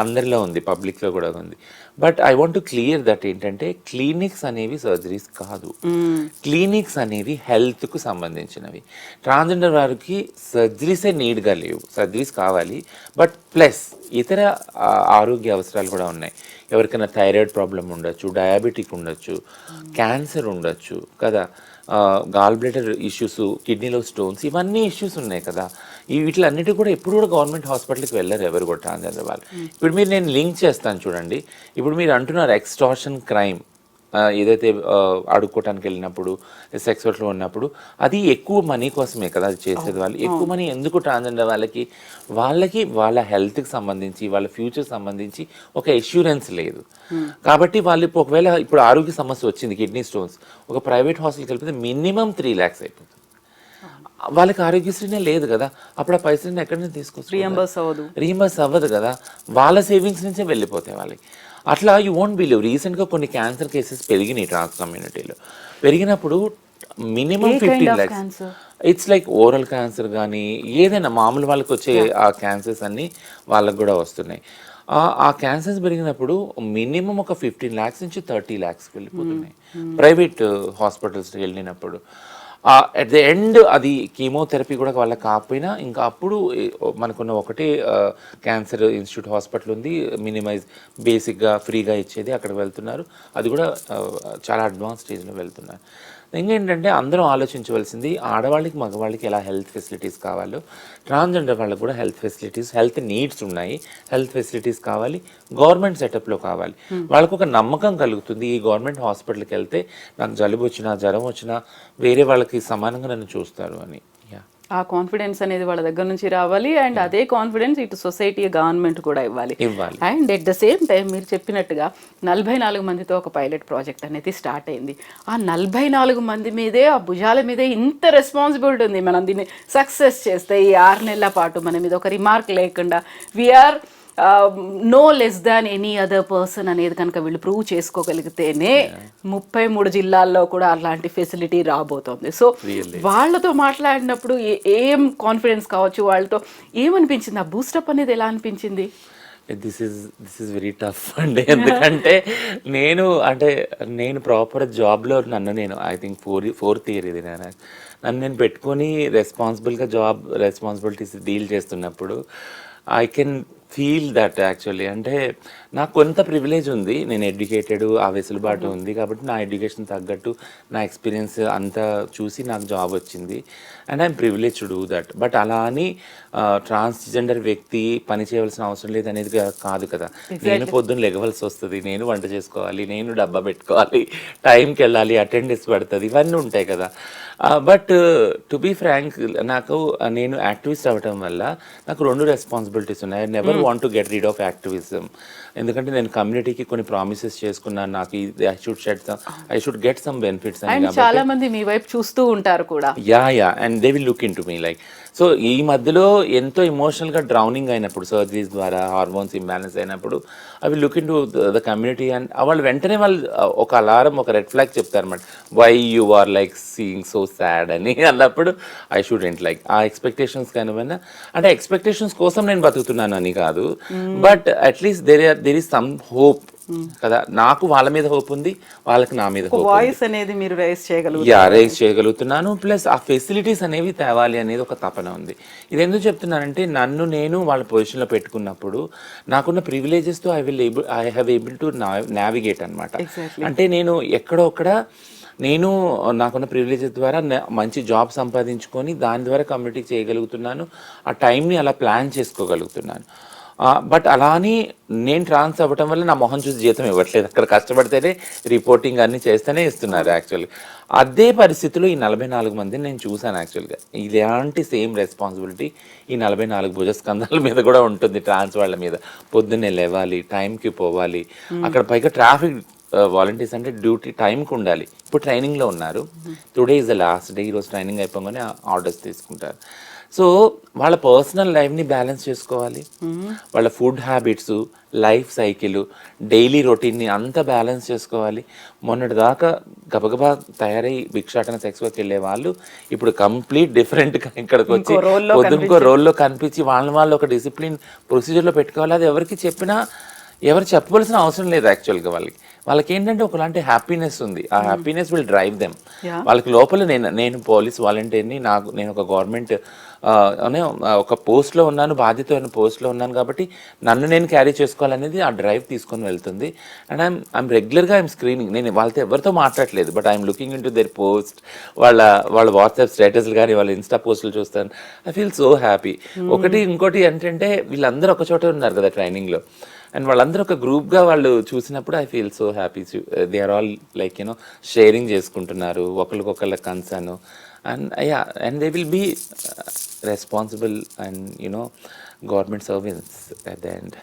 C: అందరిలో ఉంది, పబ్లిక్లో కూడా ఉంది. But I want to clear that ఏంటంటే క్లినిక్స్ అనేవి సర్జరీస్ కాదు, క్లినిక్స్ అనేవి హెల్త్కు సంబంధించినవి. ట్రాన్స్జెండర్ వారికి సర్జరీసే నీడ్గా లేవు, సర్జరీస్ కావాలి. బట్ ప్లస్ ఇతర ఆరోగ్య అవసరాలు కూడా ఉన్నాయి. ఎవరికైనా థైరాయిడ్ ప్రాబ్లం ఉండొచ్చు, డయాబెటిక్ ఉండొచ్చు, క్యాన్సర్ ఉండొచ్చు కదా, గాల్ బ్లాడర్ ఇష్యూస్, కిడ్నీలో స్టోన్స్, ఇవన్నీ ఇష్యూస్ ఉన్నాయి కదా. వీటిలన్నిటి కూడా ఎప్పుడు కూడా గవర్నమెంట్ హాస్పిటల్కి వెళ్ళరు ఎవరు కూడా ట్రాన్స్జెండర్ వాళ్ళు. ఇప్పుడు మీరు నేను లింక్ చేస్తాను చూడండి. ఇప్పుడు మీరు అంటున్నారు ఎక్స్టార్షన్ క్రైమ్ ఏదైతే అడుక్కోవటానికి వెళ్ళినప్పుడు సెక్స్ వర్క్లో ఉన్నప్పుడు అది ఎక్కువ మనీ కోసమే కదా అది చేసేది. వాళ్ళు ఎక్కువ మనీ ఎందుకు ట్రాన్స్జెండర్ వాళ్ళకి వాళ్ళ హెల్త్కి సంబంధించి వాళ్ళ ఫ్యూచర్ సంబంధించి ఒక ఎష్యూరెన్స్ లేదు. కాబట్టి వాళ్ళు ఒకవేళ ఇప్పుడు ఆరోగ్య సమస్య వచ్చింది, కిడ్నీ స్టోన్స్, ఒక ప్రైవేట్ హాస్పిటల్కి వెళ్తే మినిమం 3 lakhs అయిపోతుంది. వాళ్ళకి ఆరోగ్యశ్రీనే లేదు కదా, అప్పుడు ఆ పైసలని ఎక్కడి నుంచి తీసుకొచ్చు, రీఎంబర్స్ అవ్వదు కదా, వాళ్ళ సేవింగ్స్ నుంచే వెళ్ళిపోతాయి వాళ్ళకి. అట్లా యూ వోంట్ బిలీవ్, రీసెంట్గా కొన్ని క్యాన్సర్ కేసెస్ పెరిగినాయి ట్రాన్స్ కమ్యూనిటీలో. పెరిగినప్పుడు minimum 15 lakhs. It's like oral cancer కానీ ఏదైనా మామూలు వాళ్ళకి వచ్చే ఆ క్యాన్సర్స్ అన్నీ వాళ్ళకు కూడా వస్తున్నాయి. ఆ క్యాన్సర్స్ పెరిగినప్పుడు మినిమం ఒక 15 lakhs నుంచి 30 lakhs వెళ్ళిపోతున్నాయి ప్రైవేట్ హాస్పిటల్స్కి వెళ్ళినప్పుడు. అట్ ది ఎండ్ అది కీమోథెరపీ కూడా వాళ్ళకి కాకపోయినా ఇంకా అప్పుడు మనకున్న ఒకటే క్యాన్సర్ ఇన్స్టిట్యూట్ హాస్పిటల్ ఉంది, మినిమైజ్ బేసిక్గా ఫ్రీగా ఇచ్చేది, అక్కడికి వెళ్తున్నారు. అది కూడా చాలా అడ్వాన్స్ స్టేజ్లో వెళ్తున్నారు. ఇంకేంటంటే అందరం ఆలోచించవలసింది ఆడవాళ్ళకి మగవాళ్ళకి ఎలా హెల్త్ ఫెసిలిటీస్ కావాలో ట్రాన్స్జెండర్ వాళ్ళకి కూడా హెల్త్ ఫెసిలిటీస్, హెల్త్ నీడ్స్ ఉన్నాయి, హెల్త్ ఫెసిలిటీస్ కావాలి, గవర్నమెంట్ సెటప్లో కావాలి. వాళ్ళకు ఒక నమ్మకం కలుగుతుంది, ఈ గవర్నమెంట్ హాస్పిటల్కి వెళ్తే నాకు జలుబు వచ్చినా జ్వరం వచ్చినా వేరే వాళ్ళకి సమానంగా నన్ను చూస్తారు అని.
B: ఆ కాన్ఫిడెన్స్ అనేది వాళ్ళ దగ్గర నుంచి రావాలి. అండ్ అదే కాన్ఫిడెన్స్ ఇటు సొసైటీ, గవర్నమెంట్ కూడా ఇవ్వాలి. And at the same time మీరు చెప్పినట్టుగా 44 మందితో ఒక పైలట్ ప్రాజెక్ట్ అనేది స్టార్ట్ అయింది. ఆ 44 మంది మీదే, ఆ భుజాల మీదే ఇంత రెస్పాన్సిబిలిటీ ఉంది. మనం దీన్ని సక్సెస్ చేస్తే ఈ 6 నెలల పాటు మన మీద ఒక రిమార్క్ లేకుండా we are no less than any other person అనేది కనుక వీళ్ళు ప్రూవ్ చేసుకోగలిగితేనే 33 జిల్లాల్లో కూడా అలాంటి ఫెసిలిటీ రాబోతోంది. సో వాళ్ళతో మాట్లాడినప్పుడు ఏం కాన్ఫిడెన్స్ కావచ్చు, వాళ్ళతో ఏమనిపించింది, ఆ బూస్టప్ అనేది ఎలా అనిపించింది?
C: దిస్ ఈజ్ వెరీ టఫ్ అండి. ఎందుకంటే నేను ప్రాపర్ జాబ్లో నేను ఐ థింక్ 4th year ఇది నన్ను పెట్టుకొని రెస్పాన్సిబుల్గా జాబ్ రెస్పాన్సిబిలిటీస్ డీల్ చేస్తున్నప్పుడు I can feel that actually. అంటే నాకు కొంత ప్రివిలేజ్ ఉంది, నేను ఎడ్యుకేటెడ్, ఆ వెసులుబాటు ఉంది కాబట్టి నా ఎడ్యుకేషన్ తగ్గట్టు నా ఎక్స్పీరియన్స్ అంతా చూసి నాకు జాబ్ వచ్చింది. And I'm privilege to do that. But అలా అని ట్రాన్స్జెండర్ వ్యక్తి పని చేయవలసిన అవసరం లేదు అనేది కాదు కదా. నేను పొద్దున్న లెగవలసి వస్తుంది, నేను వంట చేసుకోవాలి, నేను డబ్బా పెట్టుకోవాలి, టైంకి వెళ్ళాలి, అటెండెన్స్ పడుతుంది, ఇవన్నీ ఉంటాయి కదా. బట్ టు బీ ఫ్రాంక్, నేను యాక్టివిస్ట్ అవ్వటం వల్ల నాకు 2 రెస్పాన్సిబిలిటీస్ ఉన్నాయి. I never want to get rid of activism. ఎందుకంటే నేను కమ్యూనిటీకి కొన్ని ప్రామిసెస్ చేసుకున్నాను, నాకు I should get some benefits అని.
B: చాలా మంది మీ వైపు చూస్తూ ఉంటారు కూడా.
C: Yeah and they will look in to me like. So ఈ మధ్యలో ఎంతో ఎమోషనల్గా డ్రౌనింగ్ అయినప్పుడు, సర్జరీస్ ద్వారా హార్మోన్స్ ఇంబ్యాలెన్స్ అయినప్పుడు అవి look into the community. And వాళ్ళు వెంటనే ఒక అలారం, ఒక రెడ్ ఫ్లాగ్ చెప్తారు అన్నమాట, why you are like seeing so sad అని అన్నప్పుడు ఐ షుడెంట్ లైక్ ఆ ఎక్స్పెక్టేషన్స్ కానివైనా, అంటే ఎక్స్పెక్టేషన్స్ కోసం నేను బతుకుతున్నాను అని కాదు, but at least there is some hope కదా. నాకు వాళ్ళ మీద హోప్ ఉంది, వాళ్ళకి నా మీద
B: వాయిస్ అనేది మీరు రైజ్
C: చేయగలుగుతున్నాను. ప్లస్ ఆ ఫెసిలిటీస్ అనేవి తేవాలి అనేది ఒక తపన ఉంది. ఇది ఎందుకు చెప్తున్నానంటే నేను వాళ్ళ పొజిషన్లో పెట్టుకున్నప్పుడు నాకున్న ప్రివిలేజెస్తో I have able to navigate అనమాట. అంటే నేను నాకున్న ప్రివిలేజెస్ ద్వారా మంచి జాబ్ సంపాదించుకొని దాని ద్వారా కమ్యూనిటీకి చేయగలుగుతున్నాను, ఆ టైంని అలా ప్లాన్ చేసుకోగలుగుతున్నాను. బట్ అలా అని నేను ట్రాన్స్ అవ్వటం వల్ల నా మొహం చూసి జీతం ఇవ్వట్లేదు, అక్కడ కష్టపడితేనే రిపోర్టింగ్ అన్నీ చేస్తేనే ఇస్తున్నారు యాక్చువల్లీ. అదే పరిస్థితిలో ఈ 44 మందిని నేను చూశాను యాక్చువల్గా. ఇలాంటి సేమ్ రెస్పాన్సిబిలిటీ ఈ 44 భుజస్కంధాల మీద కూడా ఉంటుంది ట్రాన్స్ వాళ్ళ మీద. పొద్దున్నే లేవాలి, టైంకి పోవాలి, అక్కడ పైగా ట్రాఫిక్ వాలంటీర్స్ అంటే డ్యూటీ టైంకి ఉండాలి. ఇప్పుడు ట్రైనింగ్లో ఉన్నారు, today is the last day, ఈరోజు ట్రైనింగ్ అయిపోగానే ఆర్డర్స్ తీసుకుంటారు. సో వాళ్ళ పర్సనల్ లైఫ్ని బ్యాలెన్స్ చేసుకోవాలి, వాళ్ళ food habits, life cycle, daily రొటీన్ని అంతా బ్యాలెన్స్ చేసుకోవాలి. మొన్నటి దాకా గబగబా తయారై భిక్షాటన సెక్స్ వర్క్ వెళ్ళే వాళ్ళు ఇప్పుడు కంప్లీట్ డిఫరెంట్గా ఇక్కడికి వచ్చి పొద్దుకో రోల్లో కనిపించి వాళ్ళు ఒక డిసిప్లిన్ ప్రొసీజర్లో పెట్టుకోవాలి. అది ఎవరికి చెప్పినా ఎవరు చెప్పవలసిన అవసరం లేదు యాక్చువల్గా. వాళ్ళకి ఏంటంటే ఒకలాంటి హ్యాపీనెస్ ఉంది, ఆ హ్యాపీనెస్ విల్ డ్రైవ్ దెమ్. వాళ్ళకి లోపల నేను పోలీస్ వాలంటీర్ని, నేను ఒక గవర్నమెంట్ అనే ఒక పోస్ట్లో ఉన్నాను, బాధ్యతమైన పోస్ట్లో ఉన్నాను కాబట్టి నన్ను నేను క్యారీ చేసుకోవాలనేది ఆ డ్రైవ్ తీసుకొని వెళ్తుంది. అండ్ ఐఎమ్ రెగ్యులర్గా ఐఎమ్ స్క్రీనింగ్. నేను వాళ్ళతో ఎవరితో మాట్లాడలేదు, but I'm looking in to their post, వాళ్ళ వాట్సాప్ స్టేటస్లు కానీ వాళ్ళ ఇన్స్టా పోస్టులు చూస్తాను. I feel so happy. ఇంకోటి ఏంటంటే వీళ్ళందరూ ఒక చోటే ఉన్నారు కదా ట్రైనింగ్లో, అండ్ వాళ్ళందరూ ఒక గ్రూప్గా వాళ్ళు చూసినప్పుడు I feel so happy. They are all like you know sharing చేసుకుంటున్నారు ఒకరికొకళ్ళ concern, and they will be responsible and government servants at the end.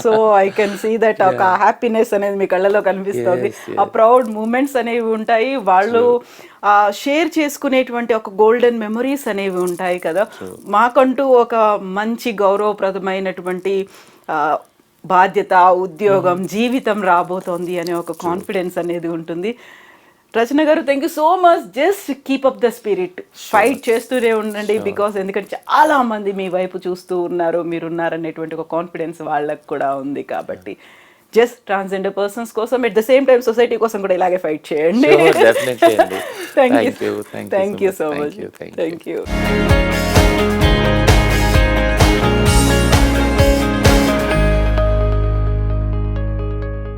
B: So I can see that ఒక హ్యాపీనెస్ అనేది మీ కళ్ళలో కనిపిస్తుంది. ఆ ప్రౌడ్ మూమెంట్స్ అనేవి ఉంటాయి, వాళ్ళు షేర్ చేసుకునేటువంటి ఒక గోల్డెన్ మెమరీస్ అనేవి ఉంటాయి కదా. మాకంటూ ఒక మంచి గౌరవప్రదమైనటువంటి బాధ్యత, ఉద్యోగం, జీవితం రాబోతోంది అనే ఒక కాన్ఫిడెన్స్ అనేది ఉంటుంది. రచన గారు, thank you so much. Just keep up the spirit, fight చేస్తూనే ఉండండి. బికాస్ ఎందుకంటే చాలా మంది మీ వైపు చూస్తూ ఉన్నారు, మీరున్నారనేటువంటి ఒక కాన్ఫిడెన్స్ వాళ్ళకు కూడా ఉంది. కాబట్టి జస్ట్ ట్రాన్స్జెండర్ పర్సన్స్ కోసం, at the same time society కోసం కూడా ఇలాగే ఫైట్ చేయండి.
C: Thank you.
B: Thank you so much. Thank you.